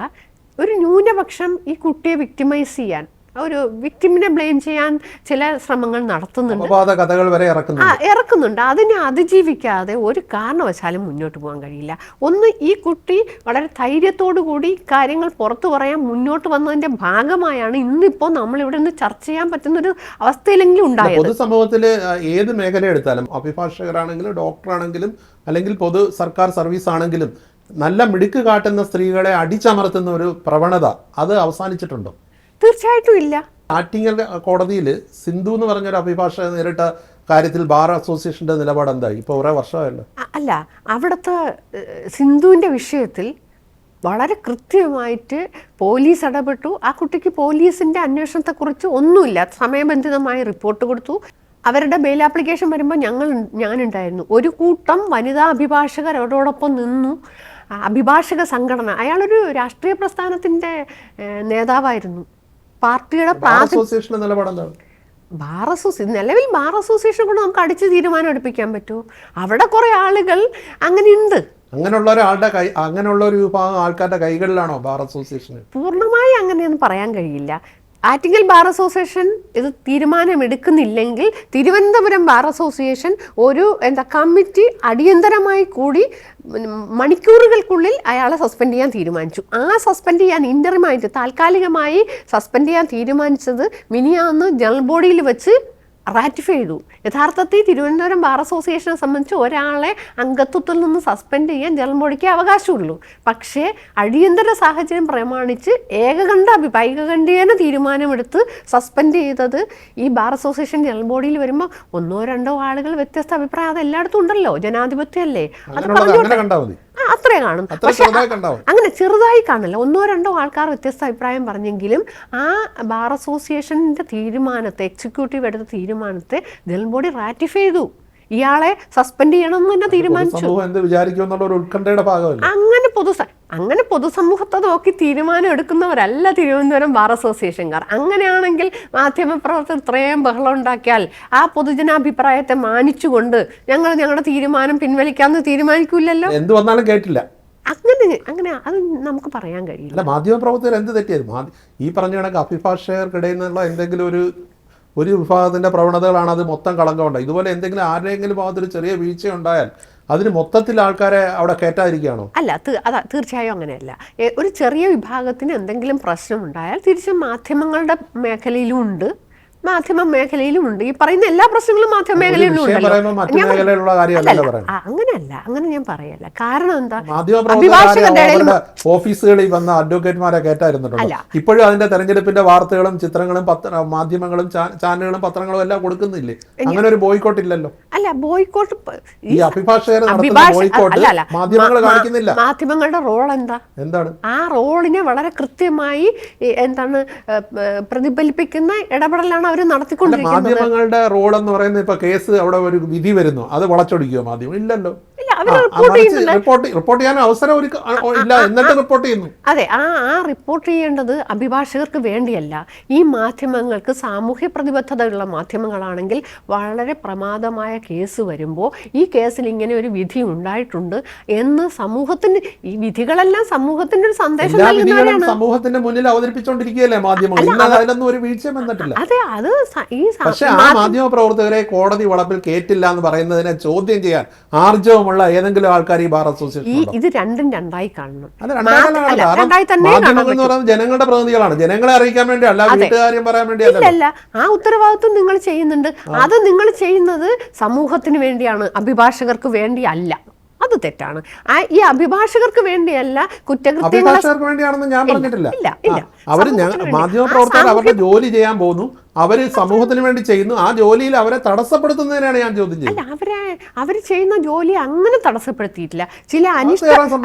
ഒരു ന്യൂനപക്ഷം ഈ കുട്ടിയെ വിക്ടിമൈസ് ചെയ്യാൻ, ഒരു വിക്ടിമിനെ ബ്ലെയിം ചെയ്യാൻ ചില ശ്രമങ്ങൾ നടത്തുന്നുണ്ട്, കഥകൾ വരെ ഇറക്കുന്നുണ്ട്. അതിനെ അതിജീവിക്കാതെ ഒരു കാരണവശാലും മുന്നോട്ട് പോകാൻ കഴിയില്ല. ഒന്ന്, ഈ കുട്ടി വളരെ ധൈര്യത്തോടു കൂടി കാര്യങ്ങൾ പുറത്തു പറയാൻ മുന്നോട്ട് വന്നതിന്റെ ഭാഗമായാണ് ഇന്നിപ്പോൾ നമ്മളിവിടെ നിന്ന് ചർച്ച ചെയ്യാൻ പറ്റുന്ന ഒരു അവസ്ഥയിലെങ്കിലും ഉണ്ടായത്. പൊതുസമൂഹത്തിൽ ഏത് മേഖല എടുത്താലും, അഭിഭാഷകരാണെങ്കിലും ഡോക്ടറാണെങ്കിലും അല്ലെങ്കിൽ പൊതു സർക്കാർ സർവീസ് ആണെങ്കിലും, നല്ല മിടുക്ക് കാട്ടുന്ന സ്ത്രീകളെ അടിച്ചമർത്തുന്ന ഒരു പ്രവണത അത് അവസാനിച്ചിട്ടുണ്ടോ? തീർച്ചയായിട്ടും ഇല്ല. ആറ്റിങ്ങൽ കോടതിയിൽ സിന്ധു എന്ന് പറഞ്ഞൊരു അഭിഭാഷക നേരിട്ട കാര്യത്തിൽ ബാർ അസോസിയേഷന്റെ നിലപാട് എന്തായി? ഇപ്പോൾ കുറേ വർഷമായല്ലോ. അല്ല, അവിടുത്തെ സിന്ധുവിൻ്റെ വിഷയത്തിൽ വളരെ കൃത്യമായിട്ട് പോലീസ് ഇടപെട്ടു. ആ കുട്ടിക്ക് പോലീസിൻ്റെ അന്വേഷണത്തെക്കുറിച്ച് ഒന്നുമില്ല, സമയബന്ധിതമായി റിപ്പോർട്ട് കൊടുത്തു. അവരുടെ ബെയിൽ ആപ്ലിക്കേഷൻ വരുമ്പോൾ ഞാനുണ്ടായിരുന്നു. ഒരു കൂട്ടം വനിതാ അഭിഭാഷകരോടൊപ്പം നിന്നു. അഭിഭാഷക സംഘടന, അയാളൊരു രാഷ്ട്രീയ പ്രസ്ഥാനത്തിൻ്റെ നേതാവായിരുന്നു. പാർട്ടിയുടെ നിലവിൽ ബാർ അസോസിയേഷൻ കൊണ്ട് നമുക്ക് അടിച്ച് തീരുമാനം എടുപ്പിക്കാൻ പറ്റൂ? അവിടെ കുറെ ആളുകൾ അങ്ങനെയുണ്ട്. അങ്ങനെയുള്ള ഒരു വിഭാഗം ആൾക്കാരുടെ കൈകളിലാണോ ബാർ അസോസിയേഷൻ? പൂർണ്ണമായി അങ്ങനെയൊന്നും പറയാൻ കഴിയില്ല. ആറ്റിങ്ങൽ ബാർ അസോസിയേഷൻ ഇത് തീരുമാനമെടുക്കുന്നില്ലെങ്കിൽ തിരുവനന്തപുരം ബാർ അസോസിയേഷൻ ഒരു കമ്മിറ്റി അടിയന്തരമായി കൂടി മണിക്കൂറുകൾക്കുള്ളിൽ അയാളെ സസ്പെൻഡ് ചെയ്യാൻ തീരുമാനിച്ചു. ആ സസ്പെൻഡ് ചെയ്യാൻ ഇൻ്ററിമായിട്ട് താൽക്കാലികമായി സസ്പെൻഡ് ചെയ്യാൻ തീരുമാനിച്ചത് മിനിയാന്ന് ജനറൽ ബോഡിയിൽ വെച്ച് റാറ്റിഫൈ ചെയ്തു. യഥാർത്ഥത്തിൽ തിരുവനന്തപുരം ബാർ അസോസിയേഷനെ സംബന്ധിച്ച് ഒരാളെ അംഗത്വത്തിൽ നിന്ന് സസ്പെൻഡ് ചെയ്യാൻ ജനറൽ ബോഡിക്ക് അവകാശമുള്ളൂ. പക്ഷേ അടിയന്തര സാഹചര്യം പ്രമാണിച്ച് ഏകകണ്ഠേന തീരുമാനമെടുത്ത് സസ്പെൻഡ് ചെയ്തത് ഈ ബാർ അസോസിയേഷൻ ജനറൽ ബോഡിയിൽ വരുമ്പോൾ ഒന്നോ രണ്ടോ ആളുകൾ വ്യത്യസ്ത അഭിപ്രായം അത് എല്ലായിടത്തും ഉണ്ടല്ലോ, ജനാധിപത്യമല്ലേ, അത് പറഞ്ഞോട്ടെ, അത്രേ കാണും. പക്ഷെ അങ്ങനെ ചെറുതായി കാണില്ല, ഒന്നോ രണ്ടോ ആൾക്കാർ വ്യത്യസ്ത അഭിപ്രായം പറഞ്ഞെങ്കിലും ആ ബാർ അസോസിയേഷൻ്റെ തീരുമാനത്തെ, എക്സിക്യൂട്ടീവ് എടുത്ത തീരുമാനത്തെ ജനറൽ ബോഡി റാറ്റിഫൈ ചെയ്തു. ഇയാളെ സസ്പെൻഡ് ചെയ്യണം എന്ന് തന്നെ തീരുമാനിച്ചു. അങ്ങനെ പൊതുസമൂഹത്തെ നോക്കി തീരുമാനം എടുക്കുന്നവരല്ല തിരുവനന്തപുരം ബാർ അസോസിയേഷൻകാർ. അങ്ങനെയാണെങ്കിൽ മാധ്യമപ്രവർത്തകർ ഇത്രയും ബഹളം ഉണ്ടാക്കിയാൽ ആ പൊതുജനാഭിപ്രായത്തെ മാനിച്ചുകൊണ്ട് ഞങ്ങളുടെ തീരുമാനം പിൻവലിക്കാമെന്ന് തീരുമാനിക്കൂലല്ലോ. എന്ത് വന്നാലും കേട്ടില്ല. അങ്ങനെ അത് നമുക്ക് പറയാൻ കഴിയില്ല. മാധ്യമപ്രവർത്തകർ എന്ത് തെറ്റിയത്? ഈ പറഞ്ഞ കണക്ക് അഭിഭാഷകർക്കിടയിൽ നിന്നുള്ള എന്തെങ്കിലും ഒരു വിഭാഗത്തിന്റെ പ്രവണതകളാണ് അത് മൊത്തം കളങ്കമുണ്ടായി. ഇതുപോലെ എന്തെങ്കിലും ആരുടെയെങ്കിലും ഭാഗത്തൊരു ചെറിയ വീഴ്ച ഉണ്ടായാൽ അതിന് മൊത്തത്തിൽ ആൾക്കാരെ അവിടെ കയറ്റാതിരിക്കുകയാണോ? അല്ല, തീർച്ചയായും അങ്ങനെയല്ല. ഒരു ചെറിയ വിഭാഗത്തിന് എന്തെങ്കിലും പ്രശ്നമുണ്ടായാൽ തിരിച്ചും മാധ്യമങ്ങളുടെ മേഖലയിലും ഉണ്ട്, മാധ്യമ മേഖലയിലും ഉണ്ട്. ഈ പറയുന്ന എല്ലാ പ്രശ്നങ്ങളും മാധ്യമ മേഖലയിലും ഉണ്ടല്ലോ. അങ്ങനെയല്ല, അങ്ങനെ ഞാൻ പറയല്ല. കാരണം എന്താ, ഓഫീസുകളിൽ വന്ന അഡ്വക്കേറ്റ്മാരെ കയറ്റായിരുന്നുണ്ടല്ലോ. ഇപ്പോഴും അതിന്റെ തെരഞ്ഞെടുപ്പിന്റെ വാർത്തകളും ചിത്രങ്ങളും മാധ്യമങ്ങളും ചാനലുകളും പത്രങ്ങളും എല്ലാം കൊടുക്കുന്നില്ലേ? അങ്ങനെ ഒരു ബോയ്ക്കോട്ട് ഇല്ലല്ലോ. അല്ല, ബോയ്ക്കോട്ട് ഈ അഭിഭാഷകരെ മാധ്യമങ്ങൾ കാണിക്കുന്നില്ല. മാധ്യമങ്ങളുടെ റോൾ എന്താണ്? ആ റോളിനെ വളരെ കൃത്യമായി പ്രതിഫലിപ്പിക്കുന്ന ഇടപെടലാണ് അവർ നടത്തിക്കൊണ്ടിരിക്കുന്നത്. മാധ്യമങ്ങളുടെ റോൾ എന്ന് പറയുന്നത് ഇപ്പൊ കേസ് അവിടെ ഒരു വിധി വരുന്നു, അത് വളച്ചൊടിക്കുമോ മാധ്യമം? ഇല്ലല്ലോ. റിപ്പോർട്ട് ചെയ്യാൻ അവസരം ഇല്ല, എന്നിട്ട് റിപ്പോർട്ട് ചെയ്യുന്നു. അതെ, ആ റിപ്പോർട്ട് ചെയ്യേണ്ടത് അഭിഭാഷകർക്ക് വേണ്ടിയല്ല. ഈ മാധ്യമങ്ങൾക്ക് സാമൂഹ്യ പ്രതിബദ്ധതയുള്ള മാധ്യമങ്ങളാണെങ്കിൽ വളരെ പ്രമാദമായ കേസ് വരുമ്പോൾ ഈ കേസിൽ ഇങ്ങനെ ഒരു വിധി ഉണ്ടായിട്ടുണ്ട് എന്ന് സമൂഹത്തിന്, ഈ വിധികളെല്ലാം സമൂഹത്തിന്റെ ഒരു സന്ദേശം നൽകുന്നവരാണ്. സമൂഹത്തിന്റെ മുന്നിൽ അവതരിപ്പിച്ചുകൊണ്ടിരിക്കുകയല്ലേ മാധ്യമങ്ങൾ. അതിലൊന്നും ഒരു വീഴ്ചയും വന്നിട്ടില്ല. അതെ, അത് പക്ഷെ ആ മാധ്യമ പ്രവർത്തകരെ കോടതി വളപ്പിൽ കേറ്റില്ല എന്ന് പറയുന്നതിനെ ചോദ്യം ചെയ്യാൻ ആർജവമുള്ള ഏതെങ്കിലും ആൾക്കാർ ഈ ബാർ അസോസിയേഷൻ? ഇത് രണ്ടും രണ്ടായി കാണണം. ജനങ്ങളുടെ പ്രതിനിധികളാണ്, ജനങ്ങളെ അറിയിക്കാൻ വേണ്ടി അല്ല, വീട്ടുകാര്യം പറയാൻ വേണ്ടി അല്ല. ആ ഉത്തരവാദിത്വം നിങ്ങൾ ചെയ്യുന്നുണ്ട്. അത് നിങ്ങൾ ചെയ്യുന്നത് സമൂഹത്തിന് വേണ്ടിയാണ്, അഭിഭാഷകർക്ക് വേണ്ടി അല്ല. അത് തെറ്റാണ്. ഈ അഭിഭാഷകർക്ക് വേണ്ടിയല്ല, അഭിഭാഷകർക്ക് വേണ്ടിയാണെന്ന് ഞാൻ പറഞ്ഞിട്ടില്ല. അവർ മാധ്യമപ്രവർത്തകർ അവരുടെ ജോലി ചെയ്യാൻ പോകുന്നു, അവർ സമൂഹത്തിന് വേണ്ടി ചെയ്യുന്നു, ആ ജോലിയിൽ അവരെ തടസ്സപ്പെടുത്തുന്നതിനാണ് ഞാൻ ചോദ്യം ചെയ്യുന്നത്. അല്ല, അവർ ചെയ്യുന്ന ജോലി അങ്ങനെ തടസ്സപ്പെടുത്തിയിട്ടില്ല. ചില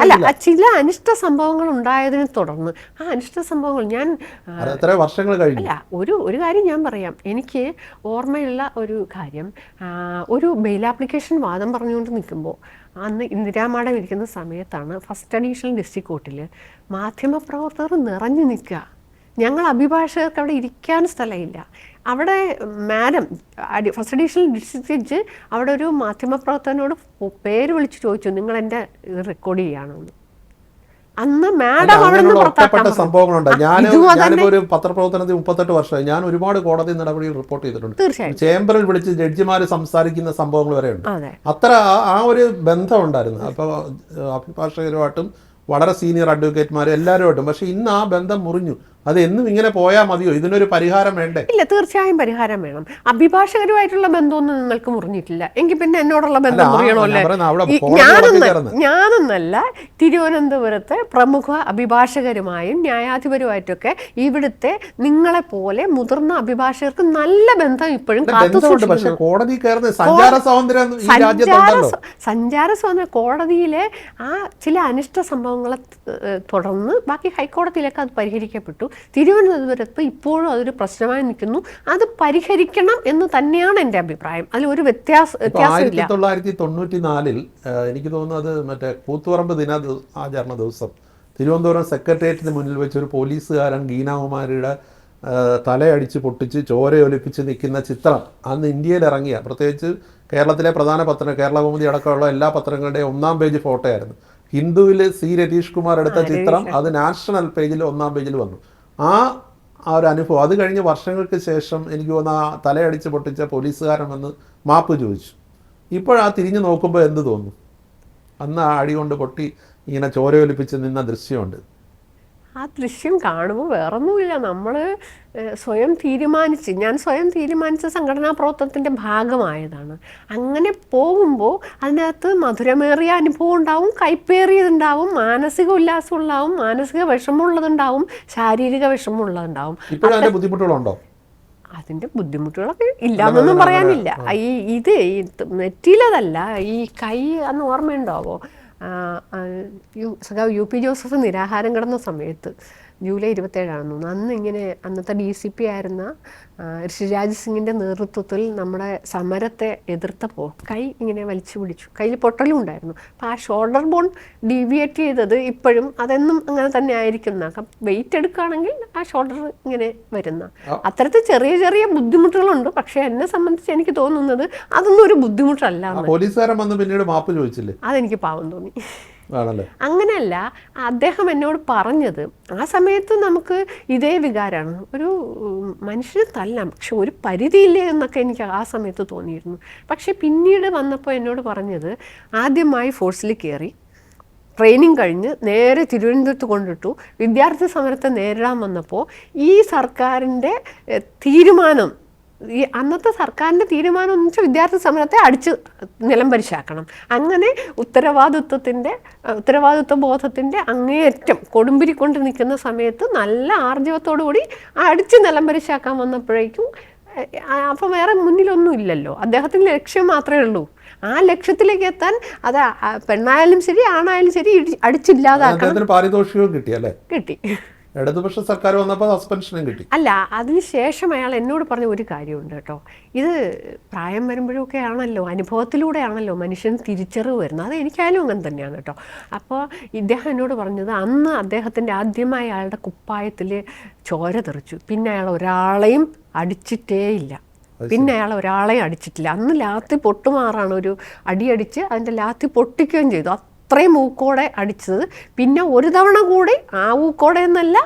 അനിഷ്ട സംഭവങ്ങൾ ഉണ്ടായതിനെ തുടർന്ന് ആ അനിഷ്ട സംഭവങ്ങൾ എത്ര വർഷങ്ങൾ കഴിഞ്ഞു. അല്ല, ഒരു കാര്യം ഞാൻ പറയാം. എനിക്ക് ഓർമ്മയുള്ള ഒരു കാര്യം, ഒരു ബെയിൽ ആപ്ലിക്കേഷൻ വാദം പറഞ്ഞുകൊണ്ട് നിൽക്കുമ്പോൾ അന്ന് ഇന്ദിരാ മാഡം ഇരിക്കുന്ന സമയത്താണ് ഫസ്റ്റ് അഡീഷണൽ ഡിസ്ട്രിക്ട് കോർട്ടിൽ മാധ്യമപ്രവർത്തകർ നിറഞ്ഞു നിൽക്കുക. ഞങ്ങൾ അഭിഭാഷകർക്ക് അവിടെ ഇരിക്കാൻ സ്ഥലമില്ല. അവിടെ madam first additional district judge അവിടെ ഒരു മാധ്യമപ്രവർത്തകനോട് പേര് വിളിച്ച് ചോദിച്ചു, നിങ്ങൾ എൻ്റെ റെക്കോർഡ് ചെയ്യാണെന്ന്. അന്ന് മാഡം ഒറ്റപ്പെട്ട സംഭവങ്ങളുണ്ട്. ഞാനിപ്പോ ഒരു പത്രപ്രവർത്തനത്തിൽ 38 വർഷമായി. ഞാൻ ഒരുപാട് കോടതി നടപടികൾ റിപ്പോർട്ട് ചെയ്തിട്ടുണ്ട്. തീർച്ചയായും ചേംബറിൽ വിളിച്ച് ജഡ്ജിമാർ സംസാരിക്കുന്ന സംഭവങ്ങൾ വരെ ഉണ്ട്. അത്ര ആ ഒരു ബന്ധം ഉണ്ടായിരുന്നു. അപ്പോൾ അഭിഭാഷകരുമായിട്ടും വളരെ സീനിയർ അഡ്വക്കേറ്റ്മാരും എല്ലാവരുമായിട്ടും. പക്ഷെ ഇന്ന് ആ ബന്ധം മുറിഞ്ഞു. അത് എന്നും ഇങ്ങനെ പോയാൽ മതിയോ? ഇതിനൊരു പരിഹാരം വേണ്ടേ? ഇല്ല, തീർച്ചയായും പരിഹാരം വേണം. അഭിഭാഷകരുമായിട്ടുള്ള ബന്ധമൊന്നും നിങ്ങൾക്ക് മുറിഞ്ഞിട്ടില്ല എങ്കിൽ പിന്നെ എന്നോടുള്ള ബന്ധം മുറിയണമല്ലേ? ഞാനൊന്നല്ല, തിരുവനന്തപുരത്തെ പ്രമുഖ അഭിഭാഷകരുമായും ന്യായാധിപരുമായിട്ടൊക്കെ ഇവിടുത്തെ നിങ്ങളെപ്പോലെ മുതിർന്ന അഭിഭാഷകർക്ക് നല്ല ബന്ധം ഇപ്പോഴും സഞ്ചാര സ്വാതന്ത്ര്യം കോടതിയിലെ ആ ചില അനിഷ്ട സംഭവങ്ങളെ തുടർന്ന് ബാക്കി ഹൈക്കോടതിയിലൊക്കെ അത് പരിഹരിക്കപ്പെട്ടു. തിരുവനന്തപുരത്ത് ഇപ്പോഴും അതൊരു പ്രശ്നമായി നിൽക്കുന്നു. അത് പരിഹരിക്കണം എന്ന് തന്നെയാണ് എൻ്റെ അഭിപ്രായം. അതിലൊരു വ്യത്യാസമില്ല. 1994 എനിക്ക് തോന്നുന്നത് മറ്റേ കൂത്തുപറമ്പ് ദിനാചരണ ദിവസം തിരുവനന്തപുരം സെക്രട്ടേറിയറ്റിന് മുന്നിൽ വെച്ച് ഒരു പോലീസുകാരൻ ഗീനാകുമാരിയുടെ തലയടിച്ച് പൊട്ടിച്ച് ചോരയൊലിപ്പിച്ച് നിൽക്കുന്ന ചിത്രം അന്ന് ഇന്ത്യയിൽ ഇറങ്ങിയ, പ്രത്യേകിച്ച് കേരളത്തിലെ പ്രധാന പത്രം കേരളകൗമുദി അടക്കമുള്ള എല്ലാ പത്രങ്ങളുടെയും 1-ാം പേജ് ഫോട്ടോ ആയിരുന്നു. ഹിന്ദുവിൽ സി രതീഷ് കുമാർ എടുത്ത ചിത്രം അത് നാഷണൽ പേജിൽ 1-ാം പേജിൽ വന്നു. ആ ഒരു അനുഭവം അത് കഴിഞ്ഞ് വർഷങ്ങൾക്ക് ശേഷം എനിക്ക് തോന്നുന്നു ആ തലയടിച്ച് പൊട്ടിച്ച പോലീസുകാരൻ വന്ന് മാപ്പ് ചോദിച്ചു. ഇപ്പോഴാ തിരിഞ്ഞു നോക്കുമ്പോൾ എന്ത് തോന്നുന്നു? അന്ന് ആ അടി കൊണ്ട് പൊട്ടി ഇങ്ങനെ ചോരയൊലിപ്പിച്ച് നിന്ന ദൃശ്യമുണ്ട്. ആ ദൃശ്യം കാണുമ്പോൾ വേറൊന്നുമില്ല, നമ്മൾ ഞാൻ സ്വയം തീരുമാനിച്ച സംഘടനാ പ്രവർത്തനത്തിൻ്റെ ഭാഗമായതാണ്. അങ്ങനെ പോകുമ്പോൾ അതിനകത്ത് മധുരമേറിയ അനുഭവം ഉണ്ടാവും, കൈപ്പേറിയതുണ്ടാവും, മാനസിക ഉല്ലാസം ഉണ്ടാവും, മാനസിക വിഷമമുള്ളതുണ്ടാവും, ശാരീരിക വിഷമമുള്ളതുണ്ടാവും. ബുദ്ധിമുട്ടുകളുണ്ടോ? അതിൻ്റെ ബുദ്ധിമുട്ടുകളൊക്കെ ഇല്ലാന്നൊന്നും പറയാനില്ല. ഇത് നെറ്റിയിലതല്ല, ഈ കൈ അന്ന് ഓർമ്മയുണ്ടാവോ? UP ജോസഫ് നിരാഹാരം കിടന്ന സമയത്ത് ജൂലൈ 27 അന്ന് ഇങ്ങനെ അന്നത്തെ DCP ആയിരുന്ന ഋഷിരാജ് സിംഗിൻ്റെ നേതൃത്വത്തിൽ നമ്മുടെ സമരത്തെ എതിർത്തപ്പോൾ കൈ ഇങ്ങനെ വലിച്ചു പിടിച്ചു. കയ്യിൽ പൊട്ടലും ഉണ്ടായിരുന്നു. അപ്പോൾ ആ ഷോൾഡർ ബോൺ ഡീവിയേറ്റ് ചെയ്തത് ഇപ്പോഴും അതെന്നും അങ്ങനെ തന്നെ ആയിരിക്കുന്ന, വെയിറ്റ് എടുക്കുകയാണെങ്കിൽ ആ ഷോൾഡർ ഇങ്ങനെ വരുന്ന അത്തരത്തിൽ ചെറിയ ചെറിയ ബുദ്ധിമുട്ടുകളുണ്ട്. പക്ഷേ എന്നെ സംബന്ധിച്ച് എനിക്ക് തോന്നുന്നത് അതൊന്നും ഒരു ബുദ്ധിമുട്ടല്ല. പോലീസുകാരൻ വന്ന് പിന്നീട് മാപ്പ് ചോദിച്ചില്ലേ? അതെനിക്ക് പാവം തോന്നി. അങ്ങനെയല്ല, അദ്ദേഹം എന്നോട് പറഞ്ഞത് ആ സമയത്ത് നമുക്ക് ഇതേ വികാരമാണ്, ഒരു മനുഷ്യന് തല്ലാം, പക്ഷെ ഒരു പരിധിയില്ലേ എന്നൊക്കെ എനിക്ക് ആ സമയത്ത് തോന്നിയിരുന്നു. പക്ഷെ പിന്നീട് വന്നപ്പോൾ എന്നോട് പറഞ്ഞത്, ആദ്യമായി ഫോഴ്സിൽ കയറി ട്രെയിനിങ് കഴിഞ്ഞ് നേരെ തിരുവനന്തപുരത്ത് കൊണ്ടിട്ടു. വിദ്യാർത്ഥി സമരത്തെ നേരിടാൻ വന്നപ്പോൾ ഈ സർക്കാരിൻ്റെ തീരുമാനം, ഈ അന്നത്തെ സർക്കാരിൻ്റെ തീരുമാനം എന്ന് വെച്ചാൽ വിദ്യാർത്ഥി സമരത്തെ അടിച്ച് നിലംപരിശാക്കണം. അങ്ങനെ ഉത്തരവാദിത്വ ബോധത്തിൻ്റെ അങ്ങേയറ്റം കൊടുമ്പിരിക്കൊണ്ട് നിൽക്കുന്ന സമയത്ത് നല്ല ആർജവത്തോടു കൂടി അടിച്ച് നിലംപരിശാക്കാൻ വന്നപ്പോഴേക്കും അപ്പോൾ വേറെ മുന്നിലൊന്നും ഇല്ലല്ലോ, അദ്ദേഹത്തിൻ്റെ ലക്ഷ്യം മാത്രമേ ഉള്ളൂ. ആ ലക്ഷ്യത്തിലേക്ക് എത്താൻ അത് പെണ്ണായാലും ശരി ആണായാലും ശരി അടിച്ചില്ലാതാക്കണം. പാരിതോഷികം കിട്ടി. ഇടതുപക്ഷ സർക്കാർ വന്നപ്പോൾ സസ്പെൻഷനും കിട്ടി. അല്ല, അതിനുശേഷം അയാൾ എന്നോട് പറഞ്ഞ ഒരു കാര്യമുണ്ട് കേട്ടോ. ഇത് പ്രായം വരുമ്പോഴൊക്കെ ആണല്ലോ, അനുഭവത്തിലൂടെയാണല്ലോ മനുഷ്യൻ തിരിച്ചറിവ് വരുന്നത്. അത് എനിക്കായാലും അങ്ങനെ തന്നെയാണ് കേട്ടോ. അപ്പോൾ ഇദ്ദേഹം എന്നോട് പറഞ്ഞത്, അന്ന് അദ്ദേഹത്തിൻ്റെ ആദ്യമായി അയാളുടെ കുപ്പായത്തിൽ ചോര തെറിച്ചു. പിന്നെ അയാൾ ഒരാളെയും അടിച്ചിട്ടേയില്ല. അന്ന് ലാത്തി പൊട്ടുമാറാണ് ഒരു അടിയടിച്ച് അതിൻ്റെ ലാത്തി പൊട്ടിക്കുകയും ചെയ്തു. അത്രയും ഊക്കോടെ അടിച്ചത്. പിന്നെ ഒരു തവണ കൂടി ആ ഊക്കോടെ എന്നല്ല,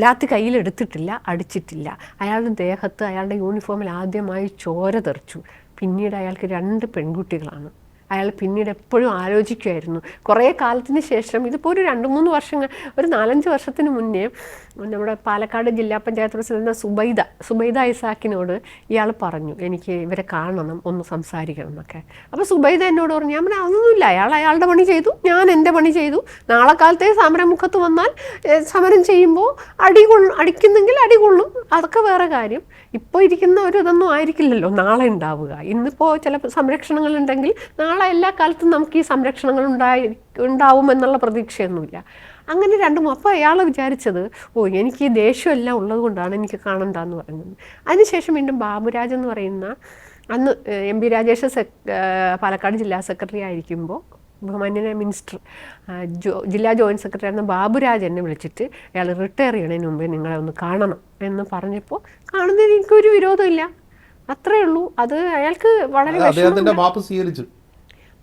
ലാത്തി കയ്യിലെടുത്തിട്ടില്ല, അടിച്ചിട്ടില്ല. അയാളുടെ ദേഹത്ത്, അയാളുടെ യൂണിഫോമിൽ ആദ്യമായി ചോര തെറിച്ചു. പിന്നീട് അയാൾക്ക് 2 പെൺകുട്ടികളാണ്. അയാൾ പിന്നീട് എപ്പോഴും ആലോചിക്കുമായിരുന്നു. കുറേ കാലത്തിന് ശേഷം, ഇതിപ്പോൾ ഒരു 2-3 വർഷങ്ങൾ, ഒരു 4-5 വർഷത്തിന് മുന്നേ നമ്മുടെ പാലക്കാട് ജില്ലാ പഞ്ചായത്ത് പ്രസിഡന്റ് സുബൈദ ഇസാക്കിനോട് ഇയാൾ പറഞ്ഞു, എനിക്ക് ഇവരെ കാണണം, ഒന്ന് സംസാരിക്കണം എന്നൊക്കെ. അപ്പോൾ സുബൈദ എന്നോട് പറഞ്ഞു, ഞാൻ പറഞ്ഞു അതൊന്നുമില്ല, അയാളുടെ പണി ചെയ്തു, ഞാൻ എൻ്റെ പണി ചെയ്തു. നാളെ കാലത്തെ സമരമുഖത്ത് വന്നാൽ സമരം ചെയ്യുമ്പോൾ അടിക്കുന്നെങ്കിൽ അടികൊള്ളും, അതൊക്കെ വേറെ കാര്യം. ഇപ്പോൾ ഇരിക്കുന്ന ഒരു ഇതൊന്നും ആയിരിക്കില്ലല്ലോ നാളെ ഉണ്ടാവുക. ഇന്നിപ്പോൾ ചില സംരക്ഷണങ്ങളുണ്ടെങ്കിൽ നാളെ എല്ലാ കാലത്തും നമുക്ക് ഈ സംരക്ഷണങ്ങൾ ഉണ്ടാവുമെന്നുള്ള പ്രതീക്ഷയൊന്നുമില്ല. അങ്ങനെ അപ്പോൾ അയാൾ വിചാരിച്ചത്, എനിക്ക് ഈ ദേഷ്യമെല്ലാം ഉള്ളത് കൊണ്ടാണ് എനിക്ക് കാണണ്ടെന്ന് പറയുന്നത്. അതിനുശേഷം വീണ്ടും ബാബുരാജ് എന്ന് പറയുന്ന, അന്ന് MP രാജേഷ് പാലക്കാട് ജില്ലാ സെക്രട്ടറി ആയിരിക്കുമ്പോൾ ബഹുമാന്യനായ മിനിസ്റ്റർ ജില്ലാ ജോയിൻറ്റ് സെക്രട്ടറി ആയിരുന്ന ബാബുരാജ് എന്നെ വിളിച്ചിട്ട്, അയാൾ റിട്ടയർ ചെയ്യണതിന് മുമ്പേ നിങ്ങളെ ഒന്ന് കാണണം എന്ന് പറഞ്ഞപ്പോൾ കാണുന്നതിന് എനിക്കൊരു വിരോധമില്ല, അത്രയേ ഉള്ളൂ. അത് അയാൾക്ക് വളരെ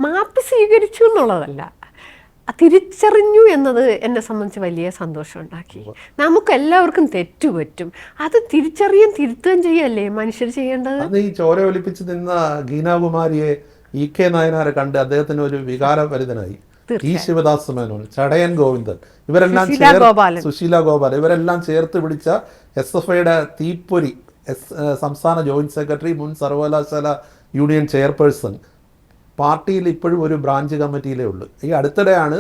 മാപ്പ് സ്വീകരിച്ചു എന്നുള്ളതല്ല, തിരിച്ചറിഞ്ഞു എന്നത് എന്നെ സംബന്ധിച്ച് വലിയ സന്തോഷം ഉണ്ടാക്കി. നമുക്ക് എല്ലാവർക്കും തെറ്റുപറ്റും, അത് തിരുത്തുകയും ചെയ്യല്ലേ മനുഷ്യർ ചെയ്യേണ്ടത്. ഈ ചോര ഒലിപ്പിച്ച് നിന്ന ഗീനാകുമാരിയെ EK നായനാരെ കണ്ട് അദ്ദേഹത്തിന് ഒരു വികാരഭരിതനായി. ഈ ശിവദാസ് മേനോൻ, ചടയൻ ഗോവിന്ദൻ, ഇവരെല്ലാം സുശീല ഗോപാൽ, ഇവരെല്ലാം ചേർത്ത് പിടിച്ച SFIയുടെ തീപ്പൊരി സംസ്ഥാന ജോയിന്റ് സെക്രട്ടറി, മുൻ സർവകലാശാല യൂണിയൻ ചെയർപേഴ്സൺ, പാർട്ടിയിൽ ഇപ്പോഴും ഒരു ബ്രാഞ്ച് കമ്മിറ്റിയിലേ ഉള്ളൂ. ഈ അടുത്തിടെയാണ്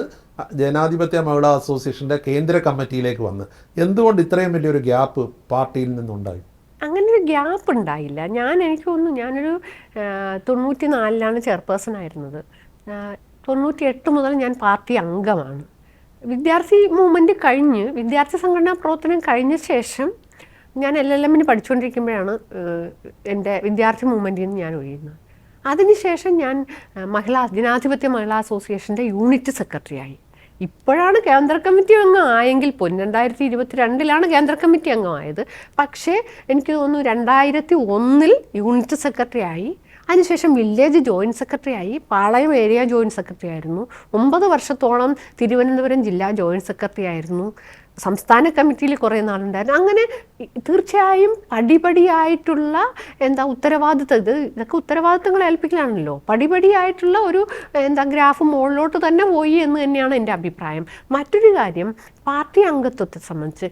ജനാധിപത്യ മഹിളാ അസോസിയേഷൻ്റെ കേന്ദ്ര കമ്മിറ്റിയിലേക്ക് വന്നത്. എന്തുകൊണ്ട് ഇത്രയും വലിയൊരു ഗ്യാപ്പ് പാർട്ടിയിൽ നിന്നുണ്ടായി? അങ്ങനെ ഒരു ഗ്യാപ്പ് ഉണ്ടായില്ല. എനിക്ക് തോന്നുന്നു, ഞാനൊരു 94-ലാണ് ചെയർപേഴ്സൺ ആയിരുന്നത്. 98 മുതൽ ഞാൻ പാർട്ടി അംഗമാണ്. വിദ്യാർത്ഥി മൂവ്മെൻറ്റ് കഴിഞ്ഞ്, വിദ്യാർത്ഥി സംഘടനാ പ്രവർത്തനം കഴിഞ്ഞ ശേഷം ഞാൻ LLM പഠിച്ചുകൊണ്ടിരിക്കുമ്പോഴാണ് എൻ്റെ വിദ്യാർത്ഥി മൂവ്മെൻറ്റിൽ നിന്ന് ഞാൻ ഒഴിയുന്നത്. അതിനുശേഷം ഞാൻ ജനാധിപത്യ മഹിളാ അസോസിയേഷൻ്റെ യൂണിറ്റ് സെക്രട്ടറി ആയി. ഇപ്പോഴാണ് കേന്ദ്ര കമ്മിറ്റി അംഗം ആയെങ്കിൽ പോലും 2022-ലാണ് കേന്ദ്ര കമ്മിറ്റി അംഗമായത്. പക്ഷേ എനിക്ക് തോന്നുന്നു 2001-ൽ യൂണിറ്റ് സെക്രട്ടറി ആയി. അതിനുശേഷം വില്ലേജ് ജോയിൻറ്റ് സെക്രട്ടറി ആയി, പാളയം ഏരിയ ജോയിൻറ്റ് സെക്രട്ടറി ആയിരുന്നു. 9 വർഷത്തോളം തിരുവനന്തപുരം ജില്ലാ ജോയിൻറ്റ് സെക്രട്ടറി ആയിരുന്നു. സംസ്ഥാന കമ്മിറ്റിയിൽ കുറേ നാളുണ്ടായിരുന്നു. അങ്ങനെ തീർച്ചയായും പടിപടിയായിട്ടുള്ള ഉത്തരവാദിത്തം, ഇതൊക്കെ ഉത്തരവാദിത്തങ്ങൾ ഏൽപ്പിക്കലാണല്ലോ. പടിപടിയായിട്ടുള്ള ഒരു ഗ്രാഫ് മുകളിലോട്ട് തന്നെ പോയി എന്ന് തന്നെയാണ് എൻ്റെ അഭിപ്രായം. മറ്റൊരു കാര്യം, പാർട്ടി അംഗത്വത്തെ സംബന്ധിച്ച്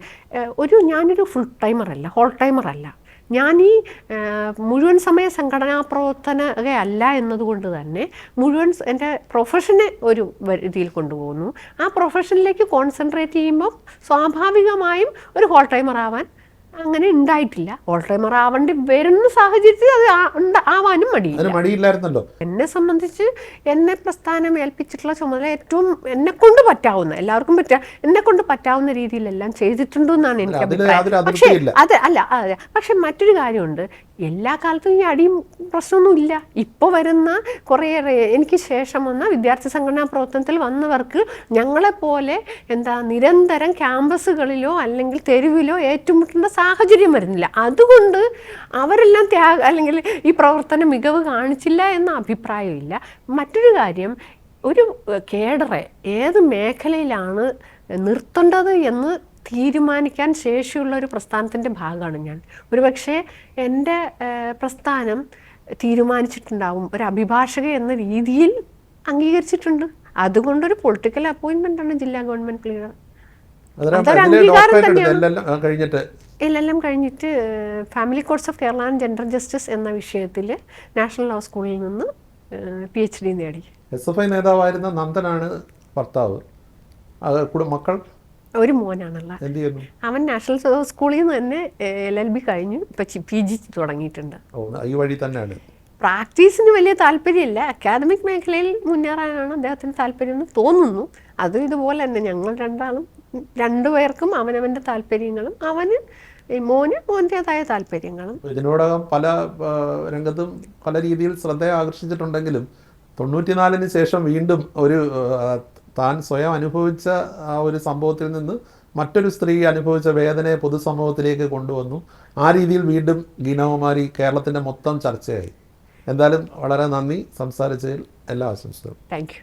ഞാനൊരു ഫുൾ ടൈമറല്ല, ഹോൾ ടൈമറല്ല. ഞാൻ ഈ മുഴുവൻ സമയ സംഘടനാ പ്രവർത്തനകയല്ല എന്നതുകൊണ്ട് തന്നെ എൻ്റെ പ്രൊഫഷനെ ഒരു രീതിയിൽ കൊണ്ടുപോകുന്നു. ആ പ്രൊഫഷനിലേക്ക് കോൺസെൻട്രേറ്റ് ചെയ്യുമ്പോൾ സ്വാഭാവികമായും ഒരു ഹോൾ ടൈമർ ആവാൻ അങ്ങനെ ഉണ്ടായിട്ടില്ല. ഹോൾ ടൈമർ ആവേണ്ടി വരുന്ന സാഹചര്യത്തിൽ അത് ആവാനും മടിയില്ലായിരുന്നല്ലോ. എന്നെ സംബന്ധിച്ച് എന്നെ പ്രസ്ഥാനം ഏൽപ്പിച്ചിട്ടുള്ള ചുമതല ഏറ്റവും എന്നെക്കൊണ്ട് പറ്റാവുന്ന, എല്ലാവർക്കും എന്നെക്കൊണ്ട് പറ്റാവുന്ന രീതിയിലെല്ലാം ചെയ്തിട്ടുണ്ടെന്നാണ് എനിക്ക് അഭിപ്രായം. പക്ഷെ മറ്റൊരു കാര്യമുണ്ട്, എല്ലാ കാലത്തും ഈ അടിയും പ്രശ്നമൊന്നുമില്ല. ഇപ്പോൾ വരുന്ന കുറേയേറെ എനിക്ക് ശേഷം വന്ന വിദ്യാർത്ഥി സംഘടനാ പ്രവർത്തനത്തിൽ വന്നവർക്ക് ഞങ്ങളെപ്പോലെ നിരന്തരം ക്യാമ്പസുകളിലോ അല്ലെങ്കിൽ തെരുവിലോ ഏറ്റുമുട്ടേണ്ട സാഹചര്യം വരുന്നില്ല. അതുകൊണ്ട് അവരെല്ലാം അല്ലെങ്കിൽ ഈ പ്രവർത്തന മികവ് കാണിച്ചില്ല എന്ന അഭിപ്രായമില്ല. മറ്റൊരു കാര്യം, ഒരു കേഡറെ ഏത് മേഖലയിലാണ് നിർത്തേണ്ടത് എന്ന് തീരുമാനിക്കാൻ ശേഷിയുള്ള ഒരു പ്രസ്ഥാനത്തിൻ്റെ ഭാഗമാണ് ഞാൻ. ഒരുപക്ഷെ എൻ്റെ പ്രസ്ഥാനം തീരുമാനിച്ചിട്ടുണ്ടാവും, ഒരു അഭിഭാഷക എന്ന രീതിയിൽ അംഗീകരിച്ചിട്ടുണ്ട്. അതുകൊണ്ടൊരു പൊളിറ്റിക്കൽ അപ്പോയിൻമെൻ്റാണ് ജില്ലാ ഗവൺമെൻറ് ലീഡർ. അതൊരു അംഗീകാരം തന്നെയാണ്. LLM കഴിഞ്ഞിട്ട് family courts of Kerala and gender justice എന്ന വിഷയത്തിൽ നാഷണൽ ലോ സ്കൂളിൽ നിന്ന് PhD നേടി. SFI നേതാവായിരുന്ന നന്ദനാണ് ഭർത്താവ്. മക്കൾ ഒരു മോനാണുള്ള. അവൻ നാഷണൽ സ്കൂളിൽ നിന്ന് തന്നെ LLB കഴിഞ്ഞു, ഇപ്പം PG തുടങ്ങിയിട്ടുണ്ട്. ഈ വഴി തന്നെയാണ്. പ്രാക്ടീസിന് വലിയ താല്പര്യമില്ല, അക്കാദമിക് മേഖലയിൽ മുന്നേറാനാണ് അദ്ദേഹത്തിന് താല്പര്യം എന്ന് തോന്നുന്നു. അതും ഇതുപോലെ തന്നെ ഞങ്ങൾ രണ്ടുപേർക്കും അവനവൻ്റെ താല്പര്യങ്ങളും മോൻ്റേതായ താല്പര്യങ്ങളും. ഇതിനോടകം പല രംഗത്തും പല രീതിയിൽ ശ്രദ്ധ ആകർഷിച്ചിട്ടുണ്ടെങ്കിലും 94-ന് ശേഷം വീണ്ടും താൻ സ്വയം അനുഭവിച്ച ആ ഒരു സംഭവത്തിൽ നിന്ന് മറ്റൊരു സ്ത്രീ അനുഭവിച്ച വേദനയെ പൊതുസമൂഹത്തിലേക്ക് കൊണ്ടുവന്നു. ആ രീതിയിൽ വീണ്ടും ഗീനാകുമാരി കേരളത്തിൻ്റെ മൊത്തം ചർച്ചയായി. എന്തായാലും വളരെ നന്ദി സംസാരിച്ചതിൽ. എല്ലാ ആശംസകളും. Thank you.